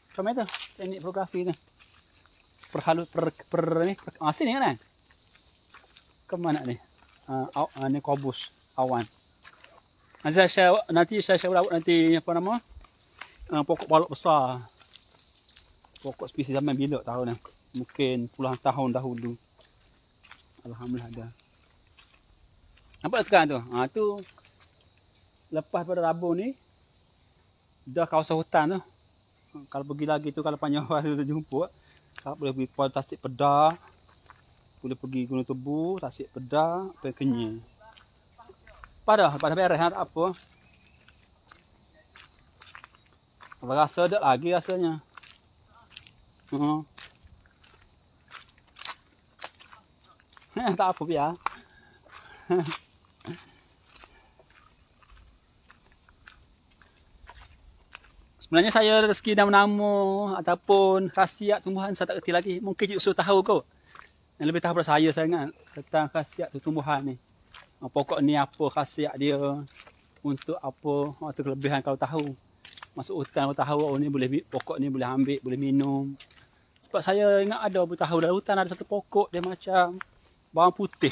Macam mana tu? Teknik fotografi tu. Sini kan? Ke mana ni? Ni kobus awan. Nanti saya buat nanti apa nama? Pokok balok besar. Pokok spesies zaman bila tahu ni. Mungkin puluhan tahun dahulu. Alhamdulillah ada. Nampak tekan tu? Tu lepas pada Rabu ni dah kawasan hutan tu. Kalau pergi lagi tu, kalau panjang hari tu jumpa, kalau boleh pergi Kuala Tasik Pedah, boleh pergi Gunung Tebu, Tasik Pedah, pergi Kenyir. Pada beres tak apa. Apa rasa tak lagi rasanya. Tak apa biar. Sebenarnya saya rezeki nama-nama ataupun khasiat tumbuhan saya tak kerti lagi. Mungkin Cik Usul tahu kot. Yang lebih tahu daripada saya sangat tentang khasiat tumbuhan ni. Pokok ni apa khasiat dia, untuk apa, atau kelebihan kalau tahu. Masuk hutan kalau tahu ni boleh, pokok ni boleh ambil, boleh minum. Sebab saya ingat ada beritahu dalam hutan ada satu pokok dia macam bawang putih.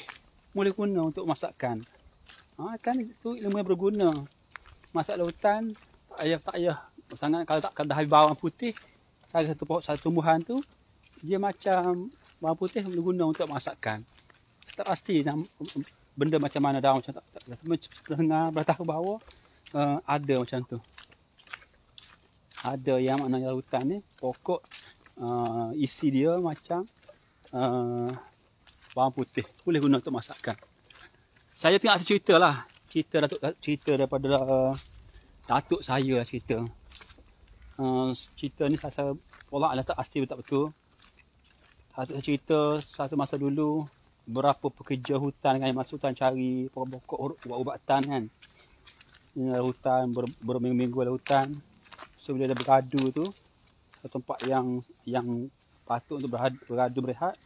Boleh guna untuk masakan. Kan itu ilmu yang berguna. Masak dalam hutan tak payah sangat kalau tak dah bawang putih. Salah satu pokok, satu tumbuhan tu dia macam bawang putih boleh guna untuk masakan. Tak pasti benda macam mana daun macam tak dengar beritahu bahawa ada macam tu. Ada yang maknanya hutan ni pokok isi dia macam bawang putih boleh guna untuk masakan. Saya tengok cerita lah, cerita daripada datuk saya lah cerita. Cerita ni saya Allah tak pasti tak betul. Datuk saya cerita satu masa dulu berapa pekerja hutan kan masuk hutan cari pokok-pokok ubat-ubatan kan. Hutan berminggu-minggu dalam hutan. So bila dia beradu tu, satu tempat yang patut untuk beradu berehat.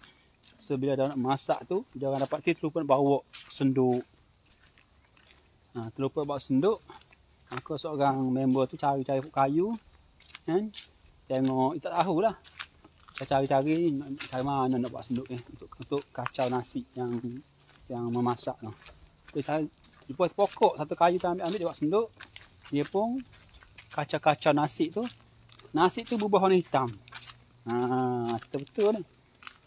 So bila dia nak masak tu, dia orang dapat terlupa bawa senduk. Terlupa bawa senduk. Aku seorang member tu cari-cari kayu kan. Tengok, tak tahulah. Saya cari-cari mana nak buat senduk ni untuk kacau nasi yang memasak tu. So saya jumpa pokok satu kayu tu ambil dia buat senduk. Dia pun kacau-kacau nasi tu. Nasi tu berubah warna hitam. Betul ni.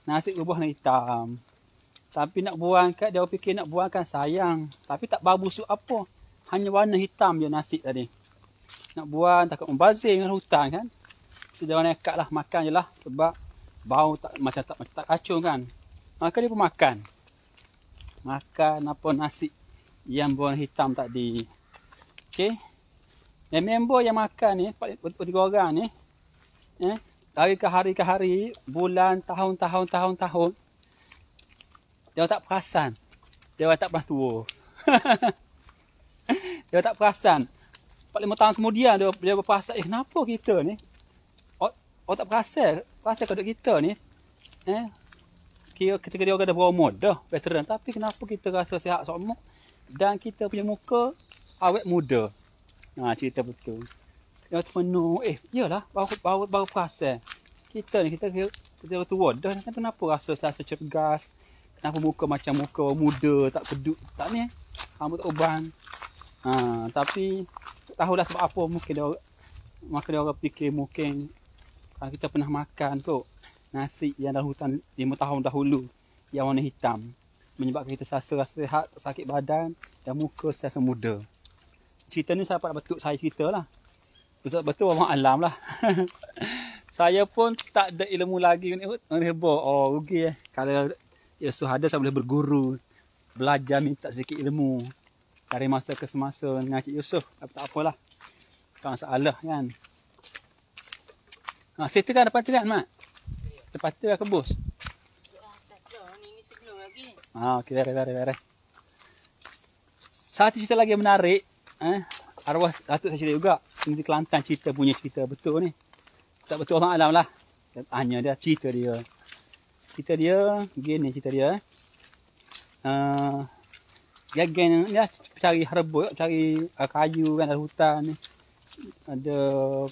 Nasi berubah warna hitam. Tapi nak buang kat dia fikir nak buangkan sayang. Tapi tak bau busuk apa. Hanya warna hitam je nasi tadi. Nak buang takut membazir dengan hutan kan. Dia nekat lah makan je lah. Sebab bau macam tak kacau kan. Maka dia pun makan. Makan apa nasi yang berwarna hitam tadi. Okay. Dan member yang makan ni, 3 orang ni. Dari ke hari, bulan, tahun. Dia tak perasan. Dia tak pernah tua. Dia tak perasan. 4-5 tahun kemudian dia berperasan, kenapa kita ni? Tak perasan kalau kita ni. Ketika dia orang dah berumur dah, veteran. Tapi kenapa kita rasa sihat seumur? Dan kita punya muka awet muda. Cerita betul. Dia penuh, iyalah, baru perasan. Kita ni, kita tua dah. Kenapa rasa cergas? Kenapa muka macam muka muda, tak kedut, tak ni. Rambut tak uban. Tapi tahulah sebab apa mungkin maka dia orang fikir mungkin kalau kita pernah makan tu nasi yang dalam hutan 5 tahun dahulu yang warna hitam menyebabkan kita rasa sihat, sakit badan dan muka sentiasa muda. Cerita ni saya dapat betul saya ceritalah. Betul orang alam lah. Saya pun tak ada ilmu lagi ni heboh. Rugi kalau Yesus ada saya boleh berguru, belajar minta sedikit ilmu dari masa ke semasa dengan Cik Yusof. Tapi tak apalah. Tak masalah kan. Situ kan depan tu kan, Mak? Depan tu kan kebus? Tak ada. Ni sebelum lagi. Okey, beres. Satu cerita lagi yang menarik. Arwah Datuk saya cerita juga. Ini Kelantan cerita punya cerita betul ni. Tak betul orang alam lah. Tanya dia, cerita dia. Cerita dia, begini cerita dia. geng ya cari herba, cari kayu kan dari hutan ni. Ada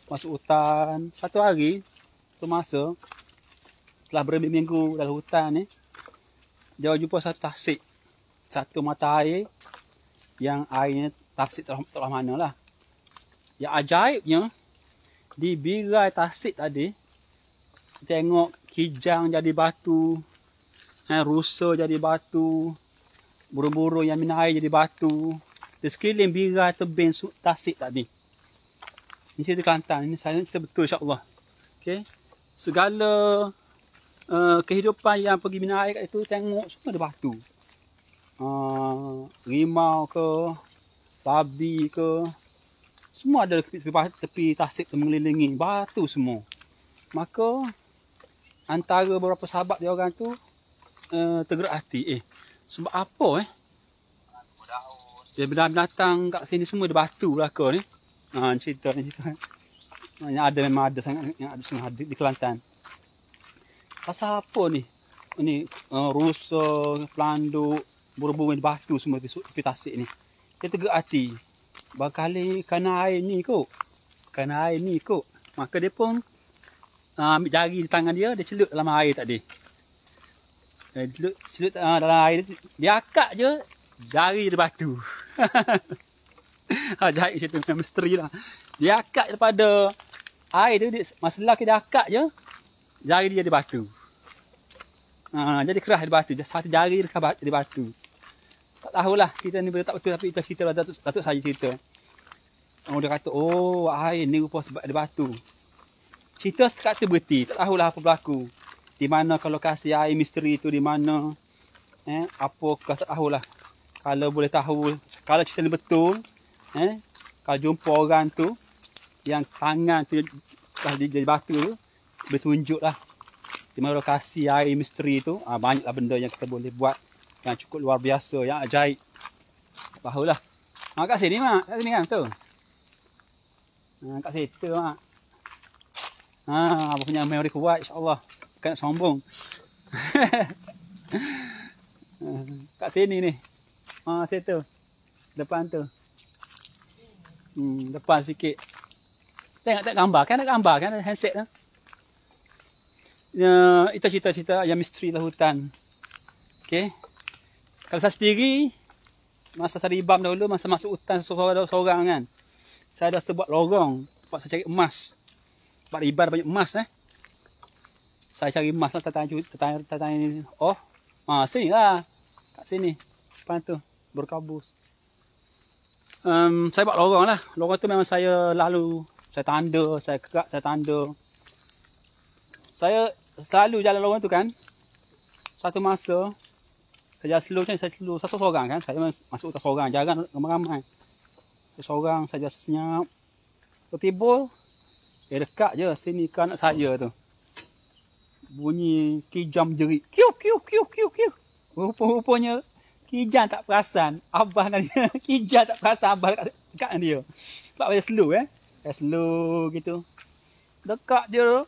masuk hutan satu hari tu masa setelah berminggu dalam hutan ni, dia jumpa satu tasik, satu mata air yang airnya tasik tak mana lah. Yang ajaibnya di birai tasik tadi tengok kijang jadi batu, rusa jadi batu, burung-burung yang minum air jadi batu. Di sekeliling birai tebing tasik tadi. Ini cerita Kelantan, ini saya cerita betul insya-Allah. Okey. Segala kehidupan yang pergi minum air kat itu tengok semua ada batu. Rimau ke, babi ke, semua ada tepi tasik tu mengelilingi, batu semua. Maka antara beberapa sahabat dia orang tu tergerak hati, sebab apa dia binatang kat sini semua ada batu belaka ni. Cerita ni cerita. Yang ada memang ada sangat, yang ada sangat di Kelantan. Pasal apa ni? Ini rusa, pelanduk, burung-burung di batu semua tepi tasik ni. Dia tergerak hati. Bakali kena air ni kot. Kena air ni kot. Maka dia pun ambil jari di tangan dia celup dalam air tadi. Celup dalam air dia akak je jari di batu. Ajaib cerita memang misteri lah. Dia akak daripada air tu, masalah dia akak je jari dia di batu. Jadi kerah di batu, satu jari dia di batu. Tak tahulah kita ni tak betul, tapi kita cerita Datuk saya cerita. Dia kata, oh air ni rupa sebab ada batu. Cerita sekat tu berhenti, tak tahulah apa berlaku. Di mana kalau lokasi air misteri tu di mana, apakah tak tahulah. Kalau boleh tahu, kalau cerita ni betul, kalau jumpa orang tu yang tangan tu dah jadi batu tu, bertunjuk lah di mana lokasi air misteri tu. Banyaklah benda yang kita boleh buat yang cukup luar biasa, yang ajaib. Tahulah. Kat sini mak, kat sini kan tu. Kat situ mak. Abang punya memori kuat insya-Allah. Bukan nak sombong. Kat sini ni. Situ. Depan tu. Depan sikit. Tengok tak gambar kan, ada gambar kan, ada handset tu. Itu cerita-cerita yang misteri lah hutan. Okey. Kalau saya sendiri, masa saya ribam dahulu, masa masuk hutan seorang kan, saya dah buat lorong tempat saya cari emas. Tempat riban banyak emas Saya cari emas lah, tanya. Oh, sini lah. Kat sini. Depan tu, berkabus. Saya buat lorong lah. Lorong tu memang saya lalu, saya tanda, saya kerak, saya tanda. Saya selalu jalan lorong tu kan. Satu masa, saya jalan slow macam saya slow. Saya seorang kan. Saya masuk hutan seorang, jarang ramai-ramai. Saya seorang, saya jalan senyap. Tiba-tiba, dekat je sini ke anak saya tu. Bunyi kijang jerit. Kiu, kiu, kiu, kiu, kiu. Rupanya kijang tak perasan. Abah dengan dia. Kijang tak perasan abah dekat dengan dia. Sebab saya slow Saya slow gitu. Dekat dia.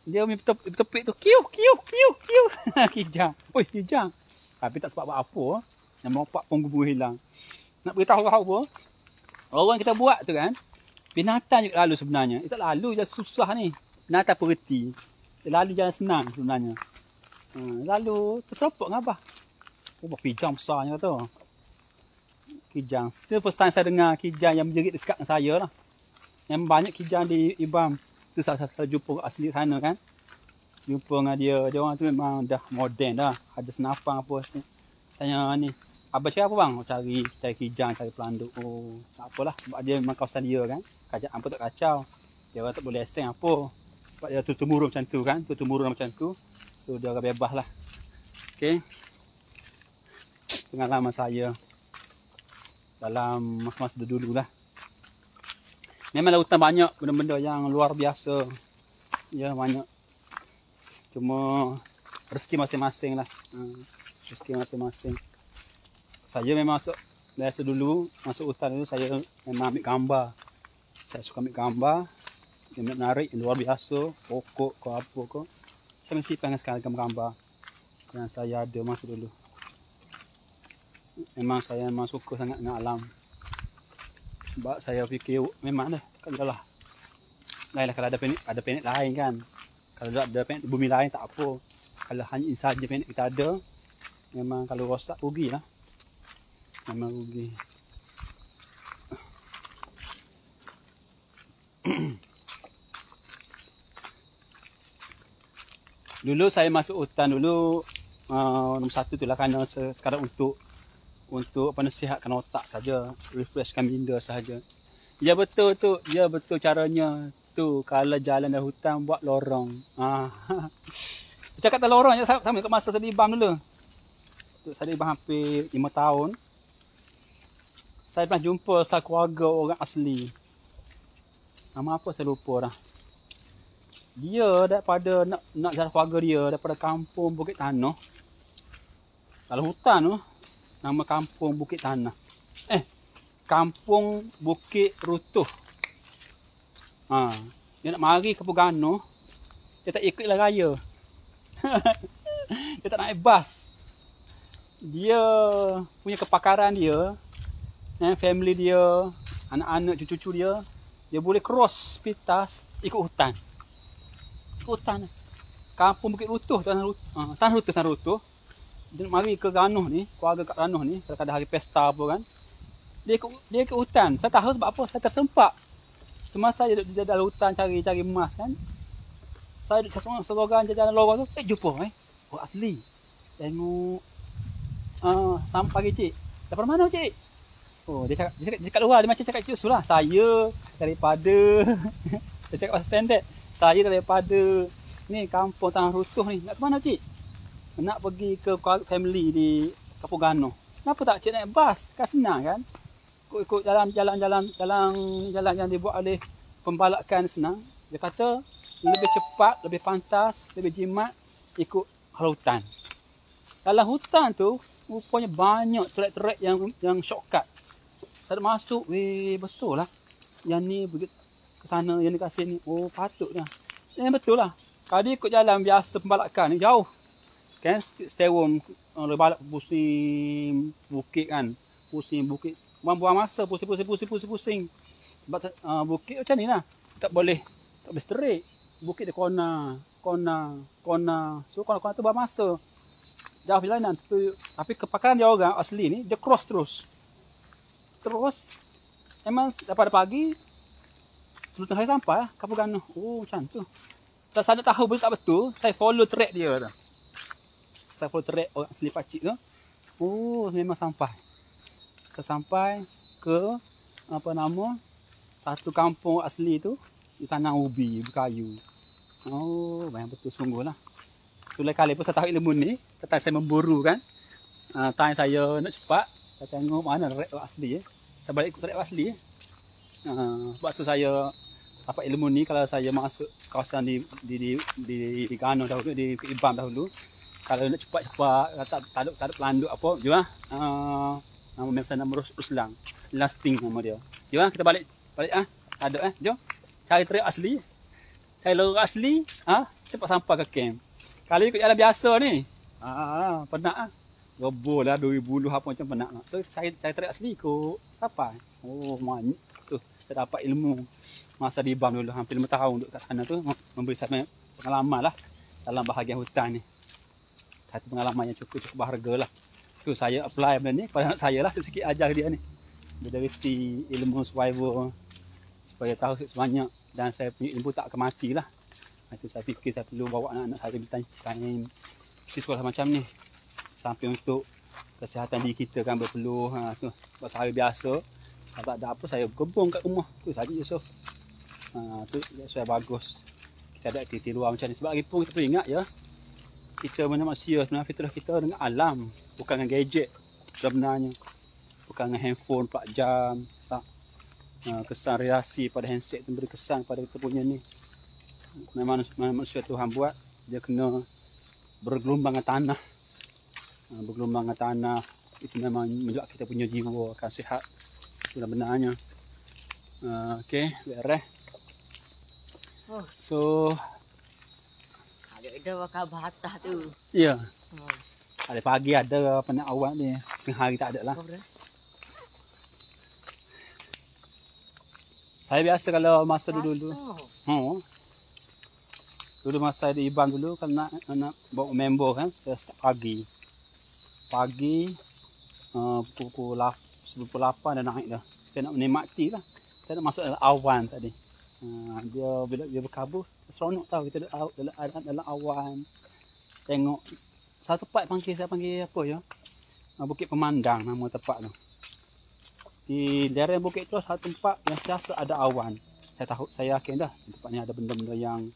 Dia bertepik tu. Kiu, kiu, kiu, kiu. Kijang. Oi, kijang. Tapi tak sebab apa. Yang melompat pun gugur hilang. Nak beritahu apa? Orang kita buat tu kan. Binatang juga lalu sebenarnya. Dia tak lalu je susah ni. Binatang perhati. Dia lalu jalan senang sebenarnya. Lalu terseruput dengan abah. Oh, kijang besarnya kata. Kijang. Itu first time saya dengar kijang yang menjerit dekat dengan saya lah. Yang banyak kijang di Ibam. Itu saya jumpa asli sana kan. Jumpa dengan dia. Dia orang tu memang dah moden dah. Ada senapang apa. Tanya ni. Abah cakap apa bang? Cari kijang, cari pelanduk. Oh, tak apalah. Sebab dia memang kawasan dia kan. Kerajaan pun tak kacau. Dia orang tak boleh asing apa. Sebab dia turun-temurun macam tu kan. Turun-temurun macam tu. So, dia orang bebas lah. Okay. Pengalaman saya. Dalam masa-masa dulu lah. Memanglah hutan banyak benda-benda yang luar biasa. Ya, banyak. Cuma rezeki masing-masing lah. Rezeki masing-masing. Saya memang dari dulu masuk hutan itu saya memang ambil gambar. Saya suka ambil gambar. Yang menarik, yang luar biasa. Pokok ke apa ke. Saya mesti pengen sekali gambar yang saya ada masa dulu. Memang saya memang suka sangat dengan alam. Sebab saya fikir memang dah kan lah. Lainlah kalau ada planet lain kan. Kalau ada planet bumi lain tak apa. Kalau hanya ini saja planet kita ada, memang kalau rosak rugilah. Memang rugi. Dulu saya masuk hutan dulu nombor satu tu lah kerana sekarang untuk apa nasihatkan otak saja, refreshkan minda saja. Ya betul tu, ya betul caranya tu. Kalau jalan dari hutan buat lorong. Cakap tak lorong je sama dekat masa saya di IBAM dulu. Tu saya di IBAM hampir 5 tahun. Saya pernah jumpa satu keluarga orang asli. Nama apa saya lupa dah. Dia daripada nak jalan keluarga dia daripada kampung Bukit Tanah. Kalau hutan tu nama kampung Bukit Tanah. Kampung Bukit Rutuh. Dia nak mari ke Pugano. Dia tak ikutlah raya. Dia tak naik bas. Dia punya kepakaran dia, family dia, anak-anak, cucu-cucu dia, dia boleh cross pintas ikut hutan. Hutan. Kampung Bukit Rutuh, Tanah Rutuh. Dia mari ke Ganuh ni, keluarga kat Ganuh ni, kalau ada hari pesta apa kan. Dia ikut hutan. Saya tahu sebab apa? Saya tersempak. Semasa dia dalam hutan cari emas kan. Saya duduk seorang jalan lorong tu, jumpa orang asli. Tengok sampai pagi cik. Daripada mana cik? Oh, dia cakap luar, dia macam cakap cik usul lah. Saya daripada dia cakap bahasa standard. Saya daripada ni kampung Tanah Rutuh ni. Nak ke mana cik? Nak pergi ke family di Kampung Gano. Kenapa tak cik naik bas? Kan senang kan? Ikut jalan yang dibuat oleh pembalakan senang. Dia kata lebih cepat, lebih pantas, lebih jimat ikut hutan. Dalam hutan tu rupanya banyak trek-trek yang shortcut. Saya masuk, betul lah. Yang ni pergi ke sana, yang ni kat sini. Oh, patut lah. Betul lah. Kalau dia ikut jalan biasa pembalakan ni jauh. Kan setahun balak pusing bukit kan. Pusing bukit. Buang-buang masa, pusing. Sebab bukit macam ni lah. Tak boleh straight. Bukit dia kona. So kona tu buang masa. Jauh perjalanan. Tapi kepakaran dia orang asli ni, dia cross terus. Memang daripada pagi, sebelum hari sampai lah, Kampung Gano. Oh, macam tu. Saya tak tahu betul tak betul, saya follow track dia tu. Saya follow track orang asli Pakcik tu. Oh, memang sampai. Saya sampai ke, satu kampung asli tu, di tanah ubi, berkayu. Oh, memang betul sungguh lah. Sulai kali pun saya tahu ilmu ni, tentang saya memburu kan. Time saya nak cepat, saya tengok mana rek asli. Saya balik ikut rek asli. Sebab tu saya dapat ilmu ni kalau saya masuk kawasan di Gano dahulu, di IBAM dahulu. Kalau nak cepat-cepat, tak ada pelanduk apa, jom lah. Nama Ruslang. Lasting nama dia. Jom lah, kita balik ada jom. Cari trek asli. Cari lorong asli, cepat sampai ke camp. Kalau ikut jalan biasa ni, penat lah. Rebul lah, 2000 apa macam penat lah. So, cari trek asli ikut sampai. Oh, banyak tu. Saya dapat ilmu masa di IBAM dulu. Hampir 5 tahun duduk kat sana tu. Memberi saya pengalaman lah dalam bahagian hutan ni. Satu pengalaman yang cukup berharga lah. So, saya apply benda ni kepada anak saya lah. Sikit ajar dia ni. Dia reti ilmu survival. Supaya tahu sebanyak. Dan saya punya ilmu tak akan mati lah. Itu saya fikir saya perlu bawa anak-anak saya bertanya sekolah macam ni. Sampai untuk kesihatan diri kita kan berpeluh. Tu. Sebab saya biasa. Sebab ada apa saya berkebun kat rumah. Tu saja je so. Tu saya bagus. Kita ada aktiviti luar macam ni. Sebab hari pun kita perlu ingat ya. Kita manusia sebenarnya fitrah kita dengan alam. Bukan dengan gadget sebenarnya. Bukan dengan handphone 4 jam. Tak. Kesan reaksi pada handset tu beri kesan pada kita punya ni. Memang manusia Tuhan buat. Dia kena bergelombang dengan tanah. Bergelombang dengan tanah. Itu memang menunjukkan kita punya jiwa akan sihat. Sebenarnya. Okey, beres. So ada khabar atas tu. ya. Ada pagi ada penat awak ni. Tengah hari tak ada lah. Kau dah. Saya biasa kalau masa dulu. Oh. Dulu masa di Ibam dulu kalau nak bawa member kan, saya start pagi. Pagi pukul 8 dah naik dah. Saya nak menikmati lah. Saya nak masuk dalam awan tadi. Dia bila dia berkabut, seronok tau kita dalam awan. Tengok satu tempat saya panggil apa ya? Bukit Pemandang nama tempat tu. Di daerah bukit tu satu tempat yang sentiasa ada awan. Saya yakin dah tempat ni ada benda-benda yang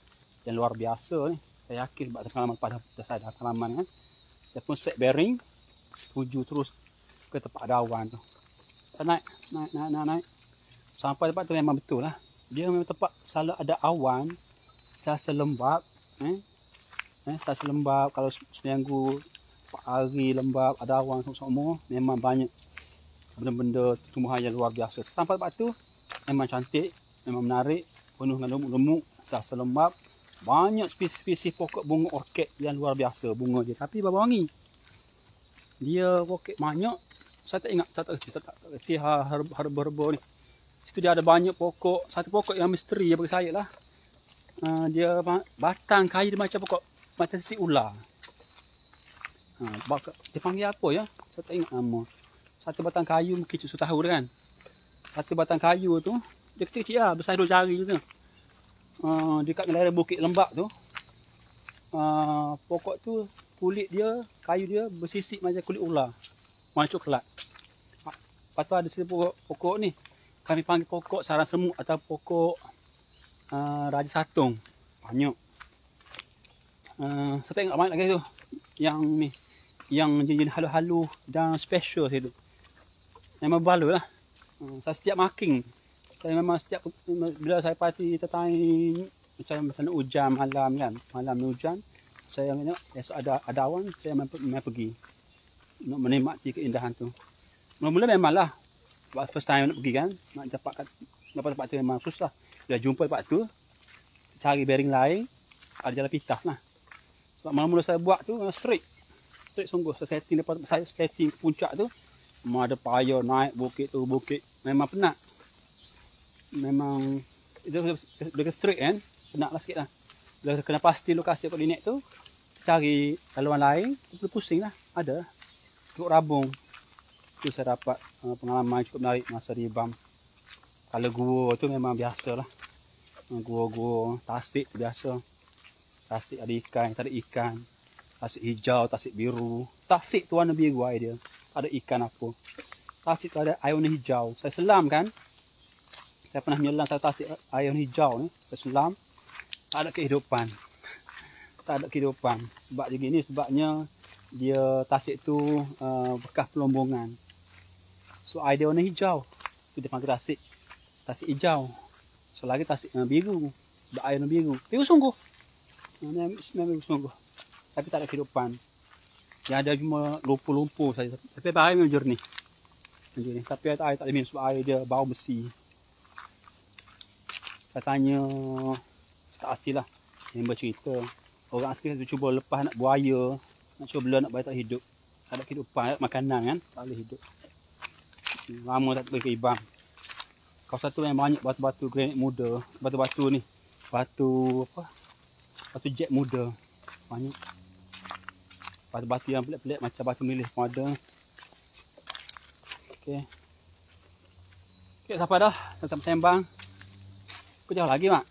luar biasa ni. Saya yakin sebab pengalaman pada saya ada pengalaman kan. Saya pun set bearing tuju terus ke tempat ada awan tu. Saya naik. Sampai tempat tu memang betul lah. Dia memang tempat selalu ada awan. Selasa lembab. Selasa lembab. Kalau seminggu 4 hari lembab ada awan semua. Memang banyak benda-benda tumbuhan yang luar biasa. Sampai tempat tu memang cantik. Memang menarik. Penuh dengan lemuk-lemuk. Selasa lembab. Banyak spesies pokok bunga orkid yang luar biasa bunga dia. Tapi bau-wangi. Dia orkid banyak. Saya tak ingat, tak reti herba-herba ni. Situ dia ada banyak pokok. Satu pokok yang misteri bagi saya lah. Dia batang kayu dia macam pokok macam sisi ular. Dia panggil apa ya? Saya tak ingat nama. Satu batang kayu mungkin cucu tahu kan. Satu batang kayu tu dia kecil-kecil lah, besar 2 jari tu. Dekat daerah bukit lembab tu. Pokok tu kulit dia, kayu dia bersisik macam kulit ular. Warna coklat. Lepas tu ada satu pokok ni. Kami panggil pokok sarang semut atau pokok Raja Satung. Banyak. Saya tengok banyak lagi tu. Yang ni. Yang jenis halu-halu dan special tu. Memang balu lah. Saya setiap marking. Saya memang setiap bila saya pasti tertanya macam hujan malam kan. Malam ni hujan. Saya tengok esok ada awan. Saya memang pergi. Nak menikmati keindahan tu. Mula-mula memanglah. First time nak pergi kan. Nak dapat tempat tu memang susah. Bila jumpa tempat tu. Cari bearing lain. Ada jalan pintas lah. Sebab mula-mula saya buat tu straight. Straight sungguh. Saya setting lepas saya setting ke puncak tu. Memang ada payah naik bukit tu bukit. Memang penat. Memang itu dia straight kan. Penat lah sikit lah. Bila kena pasti lokasi koordinat tu. Cari haluan lain. Perlu pusing lah. Ada. Cukup rabung. Itu saya dapat pengalaman cukup menarik masa di Ibam. Kalau gua tu memang biasa lah. Gua-gua tasik tu biasa. Tasik ada ikan, tak ada ikan. Tasik hijau, tasik biru. Tasik tu warna biru air dia. Ada ikan apa. Tasik tu ada air warna hijau. Saya selam kan. Saya pernah menyelam satu tasik air warna hijau ni. Saya selam. Tak ada kehidupan. Tak ada kehidupan. Sebab dia gini, sebabnya dia tasik tu bekas pelombongan. So air dia warna hijau. Tu dia panggil tasik. Tasik hijau. So lagi tasik biru. Sebab air warna biru. Biru sungguh. Memang biru sungguh. Tapi tak ada kehidupan. Yang ada cuma lumpur-lumpur saja. Tapi air memang jernih. Tapi air tak ada minum sebab air dia bau besi. Saya tanya tak asli lah. Yang bercerita. Orang asli tu cuba lepas nak buaya. Nak cuba bela nak buaya tak hidup. Tak ada kehidupan. Makanan kan. Tak boleh hidup. Lama tak pergi ke Ibam. Kawasan tu yang banyak batu-batu granit muda. Batu-batu ni. Batu apa? Batu jet muda. Banyak. Batu-batu yang pelik-pelik macam batu milih pun ada. Okey. Okey, sampai dah. Sampai sembang. Kau jauh lagi, Mak?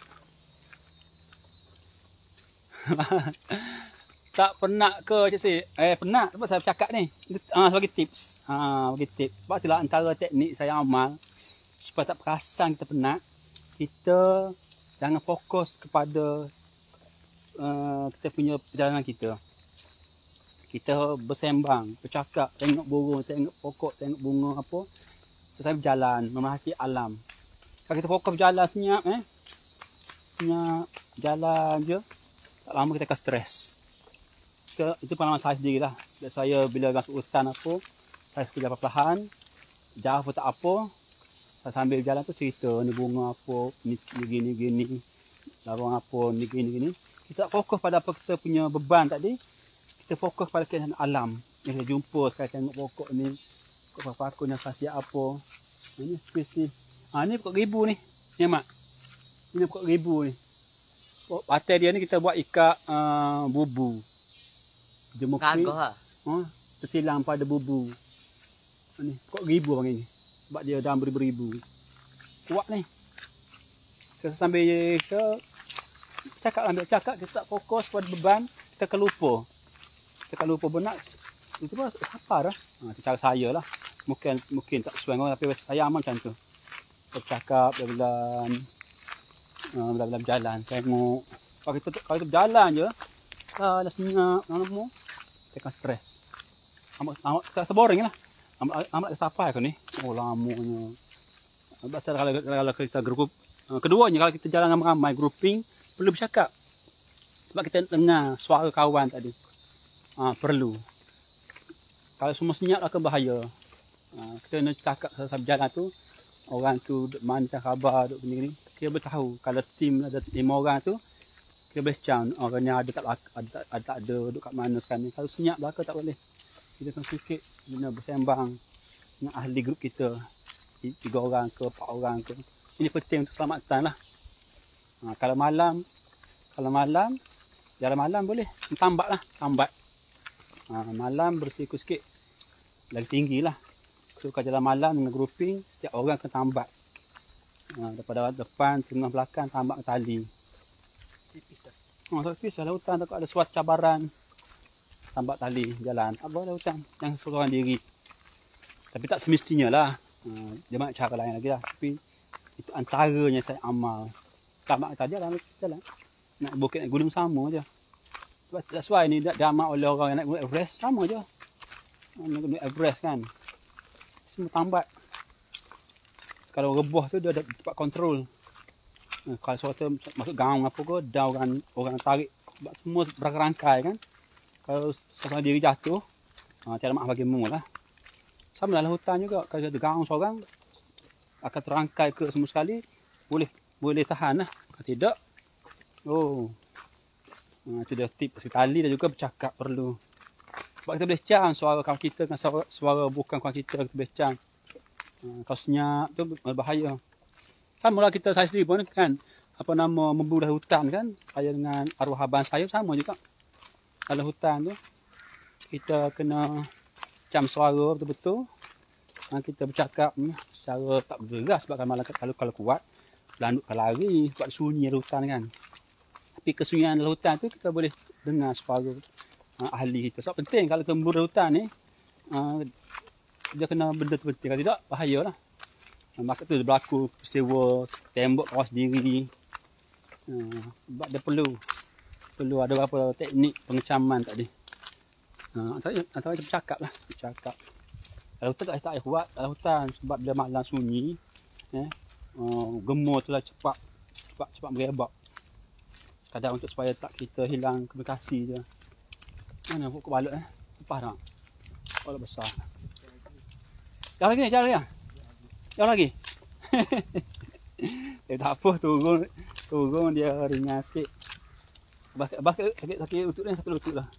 Tak pernah ke Cik Si? Pernah. Sebab saya bercakap ni. Sebagai tips. Bagi tips. Sebab itulah antara teknik saya amal. Supaya tak perasan kita penat. Kita jangan fokus kepada kita punya perjalanan kita. Kita bersembang, bercakap, tengok burung, tengok pokok, tengok bunga apa. So, saya berjalan, memerhati alam. Kalau kita fokus berjalan senyap, senyap, jalan je, tak lama kita akan stres. Itu pengalaman saya sendiri lah. Saya bila masuk hutan apa, saya jalan perlahan, jauh pun tak apa. Saya sambil jalan tu cerita, ni bunga apa, ni gini, larang apa, ni gini. Kita tak fokus pada apa kita punya beban tadi. Kita fokus pada keindahan alam. Yang saya jumpa sekarang tengok pokok ni. Pokok paku yang khasiat apa. Ini spesies. Ni pokok ribu ni. Ni mak. Ini pokok ribu ni. Patai dia ni kita buat ikat bubu. Jemur kuih. Kagak ah. Tersilang pada bubu. Ni pokok ribu panggil ni. Sebab dia dalam beribu-ribu. Kuat ni. Kita sambil ke cakap kita tak fokus pada beban, kita akan lupa. Kita akan lupa benar. Itu pun apa dah. Itu cara saya lah. Mungkin tak sesuai dengan tapi saya aman macam tu. Bercakap dalam jalan. Tengok. Kalau kita berjalan je, dah senyap, semua, kita akan stres. Amat tak boring lah. Amat sampai aku ni. Oh lamanya. Pasal kalau kita grup, keduanya kalau kita jalan ramai-ramai grouping, perlu bercakap. Sebab kita dengar suara kawan tadi. Perlu. Kalau semua senyap akan bahaya. Kita nak cakap sambil jalan tu, orang tu mana khabar duk ni. Kita boleh tahu kalau tim ada 5 orang tu, kita boleh cam orangnya ada tak ada duk kat mana sekarang ni. Kalau senyap belaka tak boleh. Kita kena sikit guna bersembang dengan ahli grup kita. 3 orang ke 4 orang ke. Ini penting untuk keselamatan lah. Kalau malam jalan malam boleh tambat lah, tambat. Malam bersiko sikit lagi tinggi lah. So kalau jalan malam dengan grouping, setiap orang kena tambat. Daripada depan, tengah, belakang, tambak tali. Tipis lah. Tipis lah hutan, takut ada suatu cabaran. Tambak tali, jalan. Tak boleh hutan, jangan seorang diri. Tapi tak semestinya lah. Dia banyak cara lain lagi lah. Tapi itu antaranya saya amal. Tambak tadi lah, jalan. Naik bukit, naik gunung sama je. Sebab that's why ni dia amal oleh orang yang naik gunung Everest, sama je. Naik gunung Everest kan. Semua tambat. Kalau rebah tu dia ada tempat kontrol. Kalau suatu masuk gang apa ke, dah orang tarik. Sebab semua berangkai kan. Kalau seorang diri jatuh, tiada mak bagi mu lah. Sama dalam hutan juga. Kalau ada gang seorang, akan terangkai ke semua sekali, boleh tahan lah. Kalau tidak, itu dia tip. Sekali dan juga bercakap perlu. Sebab kita boleh cam suara kawan kita dengan suara bukan kawan kita boleh cam. Kalau senyap tu berbahaya. Sama lah saya sendiri pun kan. Membunuh hutan kan. Saya dengan arwah abang saya sama juga. Dalam hutan tu. Kita kena cam suara betul-betul. Kita bercakap secara tak bergerak. Sebab kalau kuat, belanduk kan lari. Sebab sunyi dalam hutan kan. Tapi kesunyian dalam hutan tu kita boleh dengar suara ahli kita. Sebab penting kalau tembur hutan ni, dia kena benda tu penting. Kalau tidak, bahaya lah. Maka tu berlaku peristiwa tembok kawas diri. Sebab dia perlu ada beberapa teknik pengecaman tadi. Antara kita bercakap lah. Bercakap. Kalau hutan tak payah kuat dalam hutan. Sebab dia malam sunyi. Gemur tu lah cepat berebak. Kadang untuk supaya tak kita hilang komunikasi je. Mana pokok balut lepas tak? Balut besar. Jauh lagi. Jauh lagi. Tak apa, turun dia ringan sikit. Sakit lutut ni, sakit lutut lah.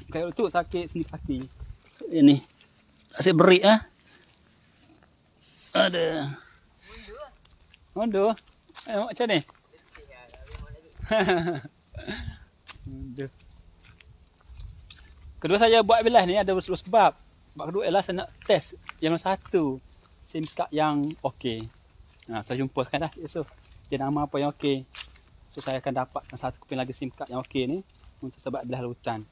Sakit lutut, sakit sendi kaki. Ini. Asyik berik ah. Ada. Mundur. Macam ni. Mundur. Kedua saya buat bilas ni ada sebab. Sebab kedua ialah saya nak test yang satu SIM card yang okey. Saya jumpa sekarang dah esok. Dia nama apa yang okey. So saya akan dapatkan satu keping lagi SIM card yang okey ni untuk sebab bilas hutan.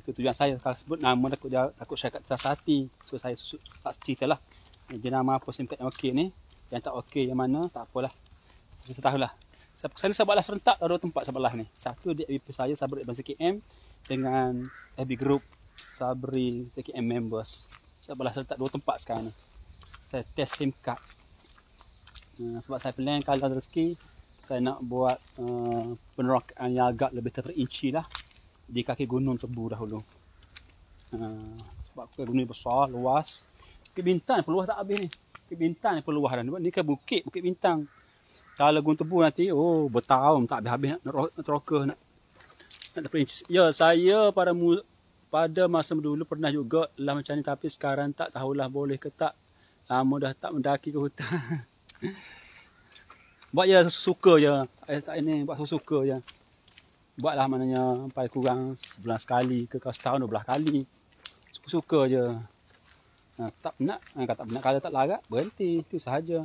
Itu tujuan saya. Kalau sebut nama takut saya kat atas hati. So saya tak ceritalah. Dia nama apa SIM card yang okey ni. Yang tak okey yang mana tak apalah. Saya tahulah. Saya buatlah serentak ada 2 tempat sebelah ni. Satu di FB saya Sabri Ibn CKM dengan FB group Sabri CKM members. Saya buatlah serentak 2 tempat sekarang ni. Saya test SIM card. Sebab saya plan kalau ada rezeki saya nak buat penerokaan yang agak lebih terinci lah di kaki gunung Tebu dahulu. Sebab kaki gunung besar, luas. Bukit Bintang peluas tak habis ni. Bukit Bintang ni peluas dah. Ni kan Bukit Bintang. Kalau Gunung Tebu nanti, bertahun tak habis-habis nak teroka nak terinci. Ya, saya pada pada masa dulu pernah juga lah macam ni, tapi sekarang tak tahulah boleh ke tak. Lama dah tak mendaki ke hutan. Buat je suka je. Tak ini buat suka je. Buatlah maknanya paling kurang sebulan sekali ke setahun 12 kali. Suka-suka je. Tak penat, kalau tak penat, kalau tak larat berhenti, itu sahaja.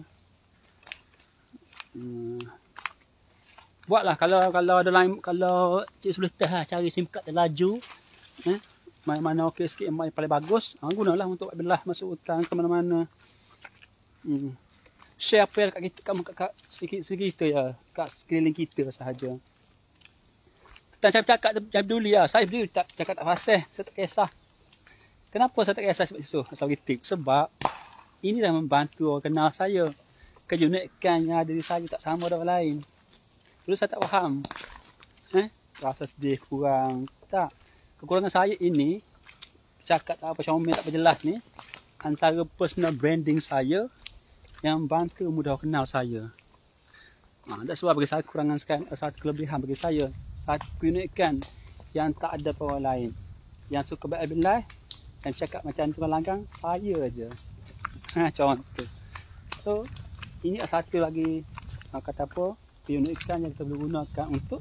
Buatlah kalau ada lain, kalau cik boleh test lah cari SIM card terlaju. Mana okey sikit yang paling bagus, gunalah untuk belah masuk hutan ke mana-mana. Share apa yang kat kita ya, kat sekeliling kita sahaja. Tak cakap dulu ya, saya dulu tak cakap tak fasih, saya tak kisah. Kenapa saya tak kisah sebab itu asal kritik? Sebab ini dah membantu orang kenal saya. Keunikan yang ada di saya tak sama dengan orang lain. Dulu saya tak faham. Rasa sedih kurang. Tak. Kekurangan saya ini, cakap tak apa comel tak apa jelas ni, antara personal branding saya yang bantu mudah kenal saya. That's sebab bagi saya kekurangan sekian, satu kelebihan bagi saya. Satu keunikan yang tak ada pada orang lain. Yang suka berbilah dan cakap macam tukang langgang, saya aja. Contoh. So, ini satu lagi kata apa, keunikan yang kita boleh gunakan untuk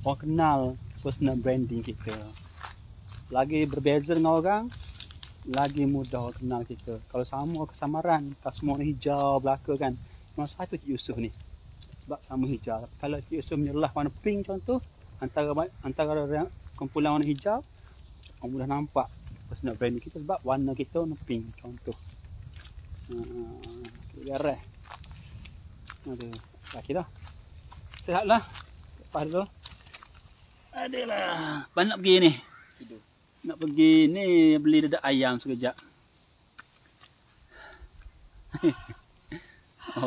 orang kenal personal branding kita. Lagi berbeza dengan orang, lagi mudah orang kenal kita. Kalau sama kesamaran, kalau semua warna hijau belaka kan, memang satu Cik Yusof ni. Sebab sama hijau. Kalau Cik Yusof menyerlah warna pink contoh, antara kumpulan warna hijau, orang mudah nampak personal branding kita sebab warna kita warna pink contoh. Biar aduh, laki dah. Sihatlah. Lepas tu. Adalah. Nak pergi ni. Tidur. Nak pergi ni beli dadak ayam sekejap.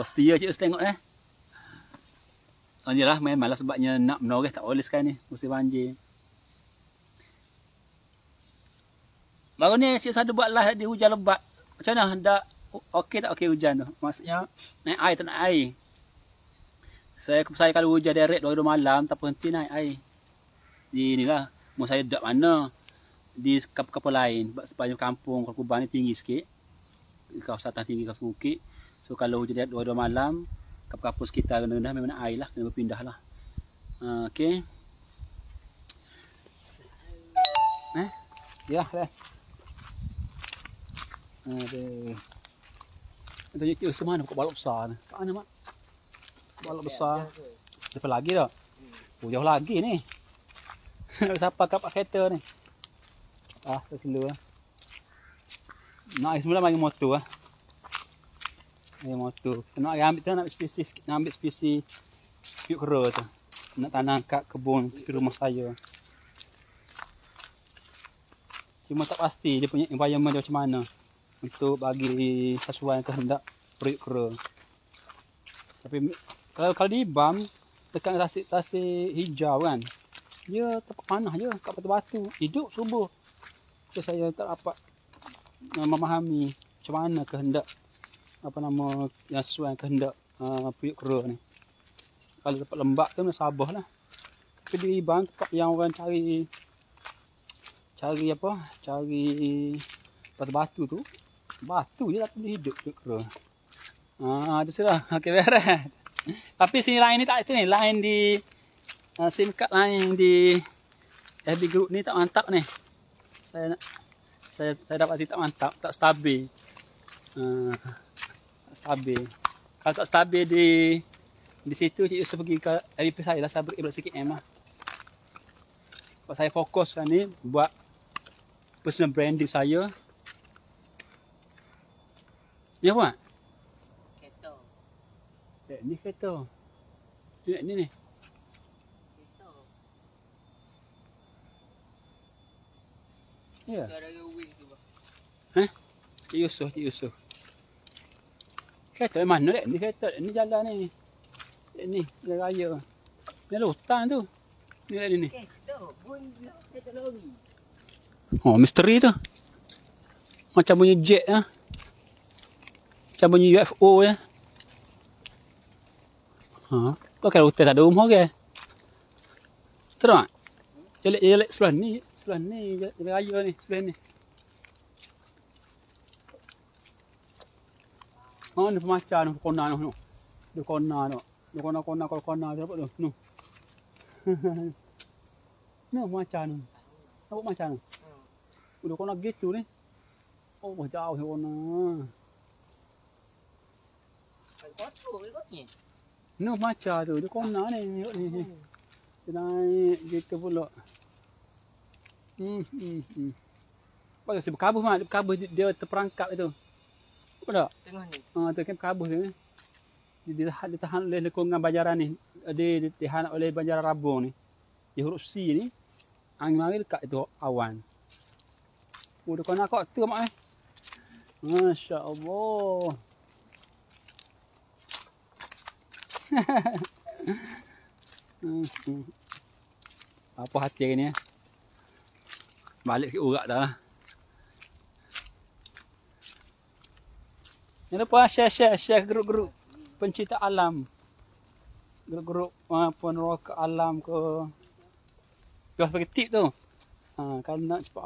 Setia Cik Us tengok Oh jelah memanglah sebabnya nak menoreh tak boleh sekarang ni. Mesti banjir. Baru ni Cik Us ada buat live di hujan lebat. Macam mana? Dah okey tak okey hujan tu? Maksudnya naik air tak naik air. Saya kalau hujan direct 2 malam tak berhenti naik air. Di inilah, mau saya dak mana di kapal lain sebab kampung Kuban ni tinggi sikit. Kawasan tinggi kawasan bukit. So kalau hujan direct 2 malam, kapal sekitar rendah memang air lah, kena berpindah lah. Okey. Ya dah. Aduh. Itu Cik Us mana buka balok besar ni? Kat mana mak? Balok besar. Depan lagi dah. Jauh lagi ni. Siapa kat kereta ni? Tak selu lah. Nak semula bagi motor lah. Bagi motor. Nak ambil spesies, nak ambil spesies piuk kera tu. Nak tanam kat kebun di rumah saya. Cuma tak pasti dia punya environment dia macam mana. Untuk bagi sesuai kehendak periuk kera. Tapi kalau di BAM dekat tasik hijau kan, dia tempat panah je kat batu-batu, hidup subur. So saya tak dapat memahami macam mana kehendak yang sesuai kehendak periuk kera ni. Kalau tempat lembab tu memang sabar lah. Tapi di BAM tempat yang orang cari batu-batu tu, batu je tak boleh hidup periuk kera. Ada sudah. Okey, beres. Tapi sini lain ni tak itu ni. Lain di SIM card lain di FB group ni tak mantap ni. Saya dapat tak mantap, tak stabil. Tak stabil. Kalau tak stabil di situ Cik Yusof pergi ke FB saya lah, saya beri sikit lah. Sebab saya fokus kan ni buat personal branding saya. Ya apa? Ni kereta. Ni. Kereta. Ya. Ada wing tu bah. Cik Yusof. Kereta mana dek? Ni kereta, ni jalan ni. Ni jalan raya. Ni hutan tu. Ni. Kereta, kereta lori. Oh, misteri tu. Macam bunyi jet ah. Macam bunyi UFO ya. Kau kalau hutan tak ada rumah ke? Terus tak? Jelek sebelah ni. sebelah ni, jalan raya ni, sebelah ni. Oh, ni pemacah ni, kona tu. Dia kona tu. Dia kona tu dapat tu. Nu. Ni pemacah tu. Nampak pemacah tu? Dia kona gitu ni. Oh, jauh dia kona. Kotor ke kot ni? Ni pemacah tu, dia kona ni. Tengok ni. Dia naik gitu pula. Pasal si berkabus mak, dia berkabus dia terperangkap itu. Apa tak? Tengah ni. Tu kan berkabus dia. Dia tahan oleh lekungan banjaran ni. Dia ditahan oleh banjaran Rabung ni. Di huruf C ni. Angin mari dekat itu awan. Dia kena kau tu mak eh. Masya-Allah. Apa hati hari ni? Balik ke urat dah lah. Jangan lupa share grup-grup pencinta alam. Grup-grup peneroka alam ke. Biar sebagai tip tu. Kalau nak cepat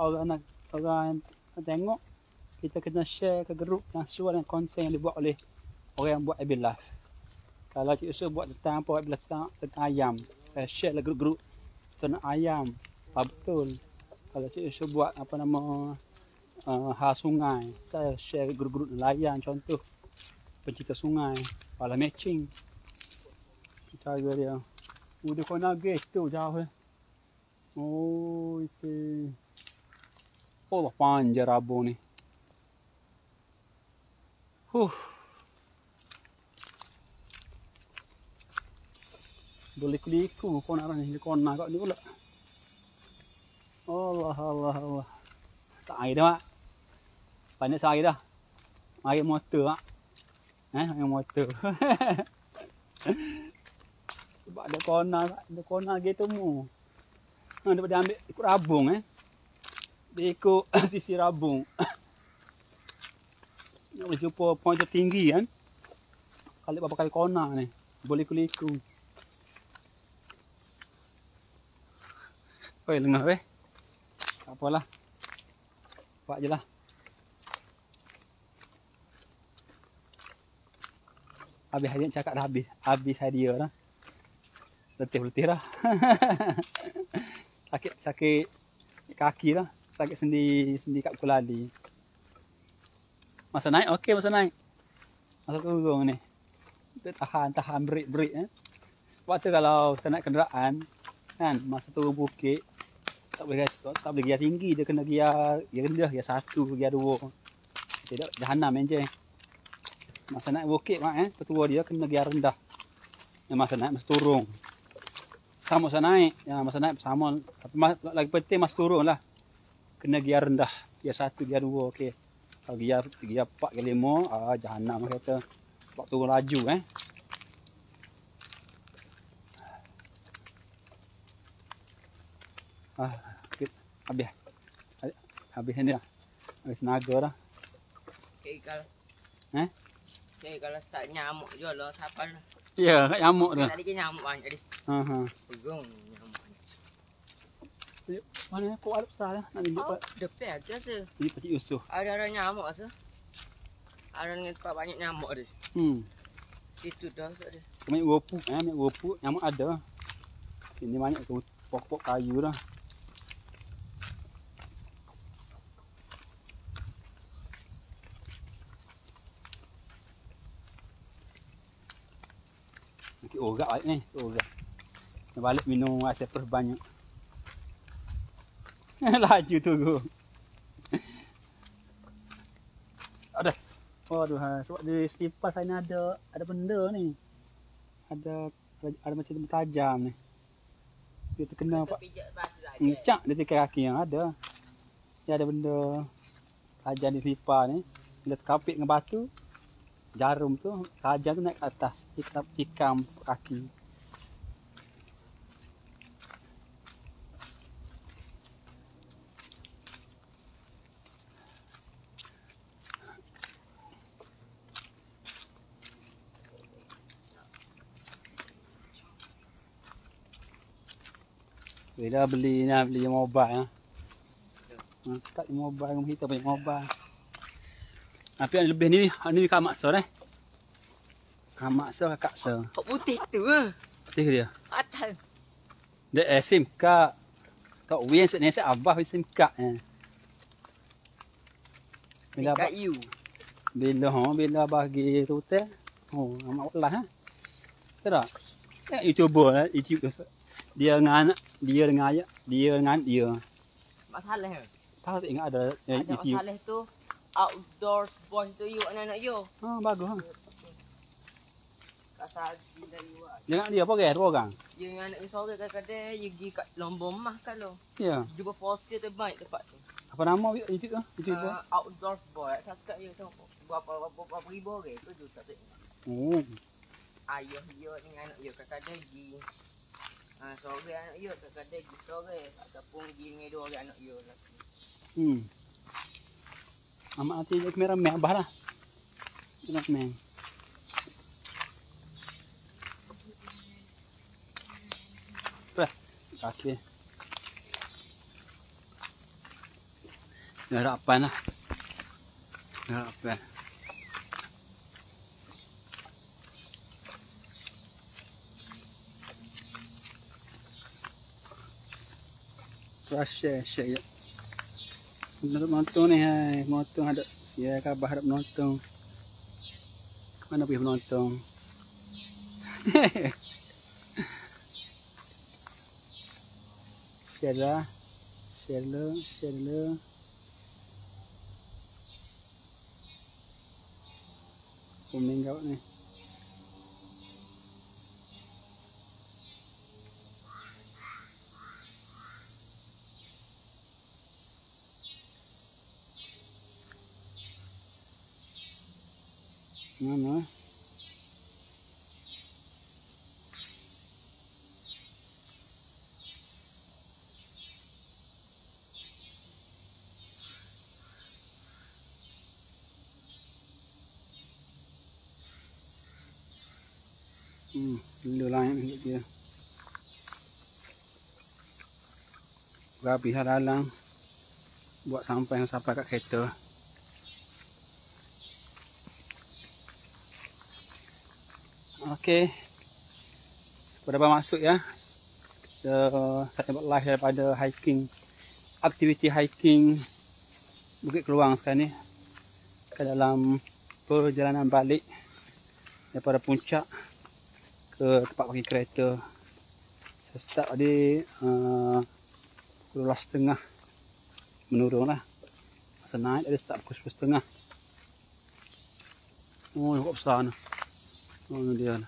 orang tengok, kita kena share ke grup yang sesuai dengan konten yang dibuat oleh orang yang buat AB Live. Kalau Cik Yusuf buat tentang apa, AB Live tentang ayam, saya share lah grup-grup tentang ayam. Betul. Kalau Cik Yusuf buat apa nama hal sungai, saya share grup-grup nelayan, contoh pencinta sungai, pala matching. Cara dia. Udah kena gitu jauh. Oh, isi. Oh, panjang Rabung ni. Boleh liku kau nak ni kau nak kat ni pula. Allah. Tak air dah mak. Banyak air dah. Air motor mak. Air motor. Sebab ada kona gitu mu. Dia ambil ikut Rabung Dia ikut sisi Rabung. Boleh jumpa poin tertinggi kan. Kali berapa kali kona ni. Boleh kuliku. Oi, lengah weh. Tak apalah. Buat je lah. Habis hadiah cakap dah habis. Habis hadiah dah. Letih dah. Sakit kaki dah. Sakit sendi kat kulali. Masa naik okey masa naik. Masa turun ni. Kita tahan break Sebab tu kalau kita naik kenderaan kan masa turun bukit tak boleh gear tinggi, dia kena gear rendah, gear 1, gear 2. Tidak jahanam je. Masa naik bukit mak petua dia kena gear rendah. Masa naik masa turun. Sama masa naik, masa naik sama. Tapi lagi penting masa turun lah. Kena gear rendah, gear 1, gear 2 okey. Kalau gear 4, gear 5, jahanam kata. Sebab turun laju Habis ni dah. Habis tenaga dah. Kalau start nyamuk je lah siapa lah. Ya, kat nyamuk dah. Tadi ke nyamuk banyak tadi. Pegang nyamuk banyak. Mana kau ada besar dah. Nak tunjuk kat depan ada se. Ini Pakcik Yusof. Ada nyamuk se. Ada dengan tempat banyak nyamuk dia. Itu dah se dia. Banyak gopuk nyamuk ada. Ini banyak tu pokok kayu dah. Orak balik ni, orak. Balik minum air sepers banyak. Laju tu. Ada. Waduh, sebab di selipas saya ni ada benda ni. Ada macam tajam ni. Dia terkena pak. Cak dia tekan kaki yang ada. Dia ada benda tajam di selipas ni. Bila terkapit dengan batu, jarum tu, tajam tu naik ke atas. Dia tikam kaki. Bila beli mobile Tak mobile dengan kita banyak mobile. Tapi yang lebih ni kak maksa dah. Kak maksa kakak se. Kok putih tu ah. Putih dia. Atal. Dek SIM kak. Tak wien set ni set abah SIM kak. Kat you. Bila bagi tu teh. Oh, amat lah ha. Tak? Ya YouTuber YouTube tu. Dia dengan ayah, dia dengan dia. Masalah ke? Tahu tak ingat ada YouTube. Masalah tu outdoor boys tu you anak-anak you. Bagus ha. Kasar gila you. Dengan dia apa ke? Dua orang. Dia dengan anak you sore kadang-kadang you pergi kat Lombok Mah kalau. Ya. Jumpa fossil terbaik tempat tu. Apa nama YouTube tu? YouTube tu. Outdoor boy. Subscribe you tengok berapa ribu orang tu juga tak ingat. Oh. Ayah you dengan anak you kadang-kadang pergi sore anak you kadang-kadang pergi sore ataupun pergi dengan dua orang anak you lagi. Amat nanti kamera meh abah lah. Nak meh. Kaki. Dah rapan lah. Dah rapan. Share ya. Menonton ni hai, menonton ada ya khabar ada menonton. Mana pergi menonton? Share lah. Share le. Komen kau ni. Mana? Dulu lain dia. Rapi halalang buat sampai kat kereta. Okey. Pada masuk ya. Saya buat live daripada hiking. Aktiviti hiking Bukit Keluang sekarang ni. Ke dalam perjalanan balik daripada puncak ke tempat parking kereta. Saya start tadi pukul 12.30 menurun lah. Masa naik tadi start pukul 10.30. Oh, nampak besar ni. Oh, ni dia.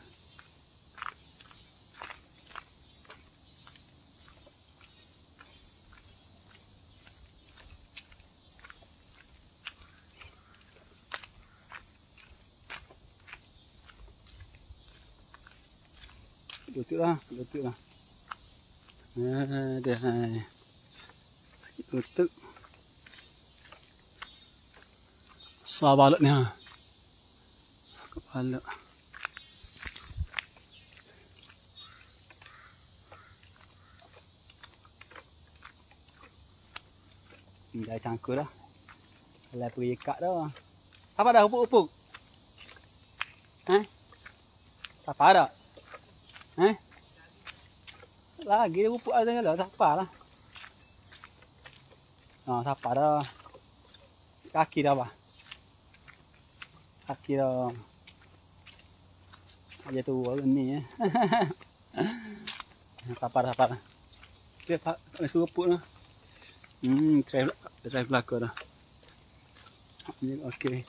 Lutut lah. Ada hai. Sakit lutut. Besar balut ni ha. Kepala. Dah cangkul dah. Kalau pergi ikat dah. Apa dah upuk-upuk? Siapa dah? Lagi upuk ada lah, siapa lah? Siapa dah? Kaki dah apa? Kaki dah. Aja tu ni Siapa dah? Dia tak suruh upuk lah. Drive belakang dah. Okey.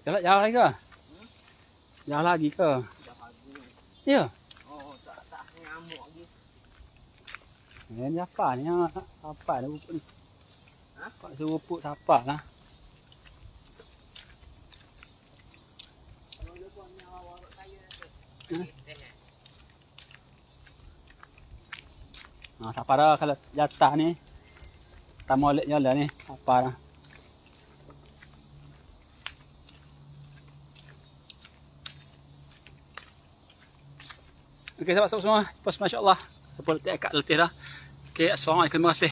Jalan jauh lagi ke? Jauh lagi ke? Ya. Oh, tak ngamuk lagi. Ni apa ni? Apa dah upuk ni? Pak suruh upuk siapa lah? Siapa dah kalau jatah ni? Tak molek jalan ni. Apa dah? Okey, sahabat-sahabat semua. Pas masya-Allah. Apa letak akak letih dah. Okey, assalamualaikum. Terima kasih.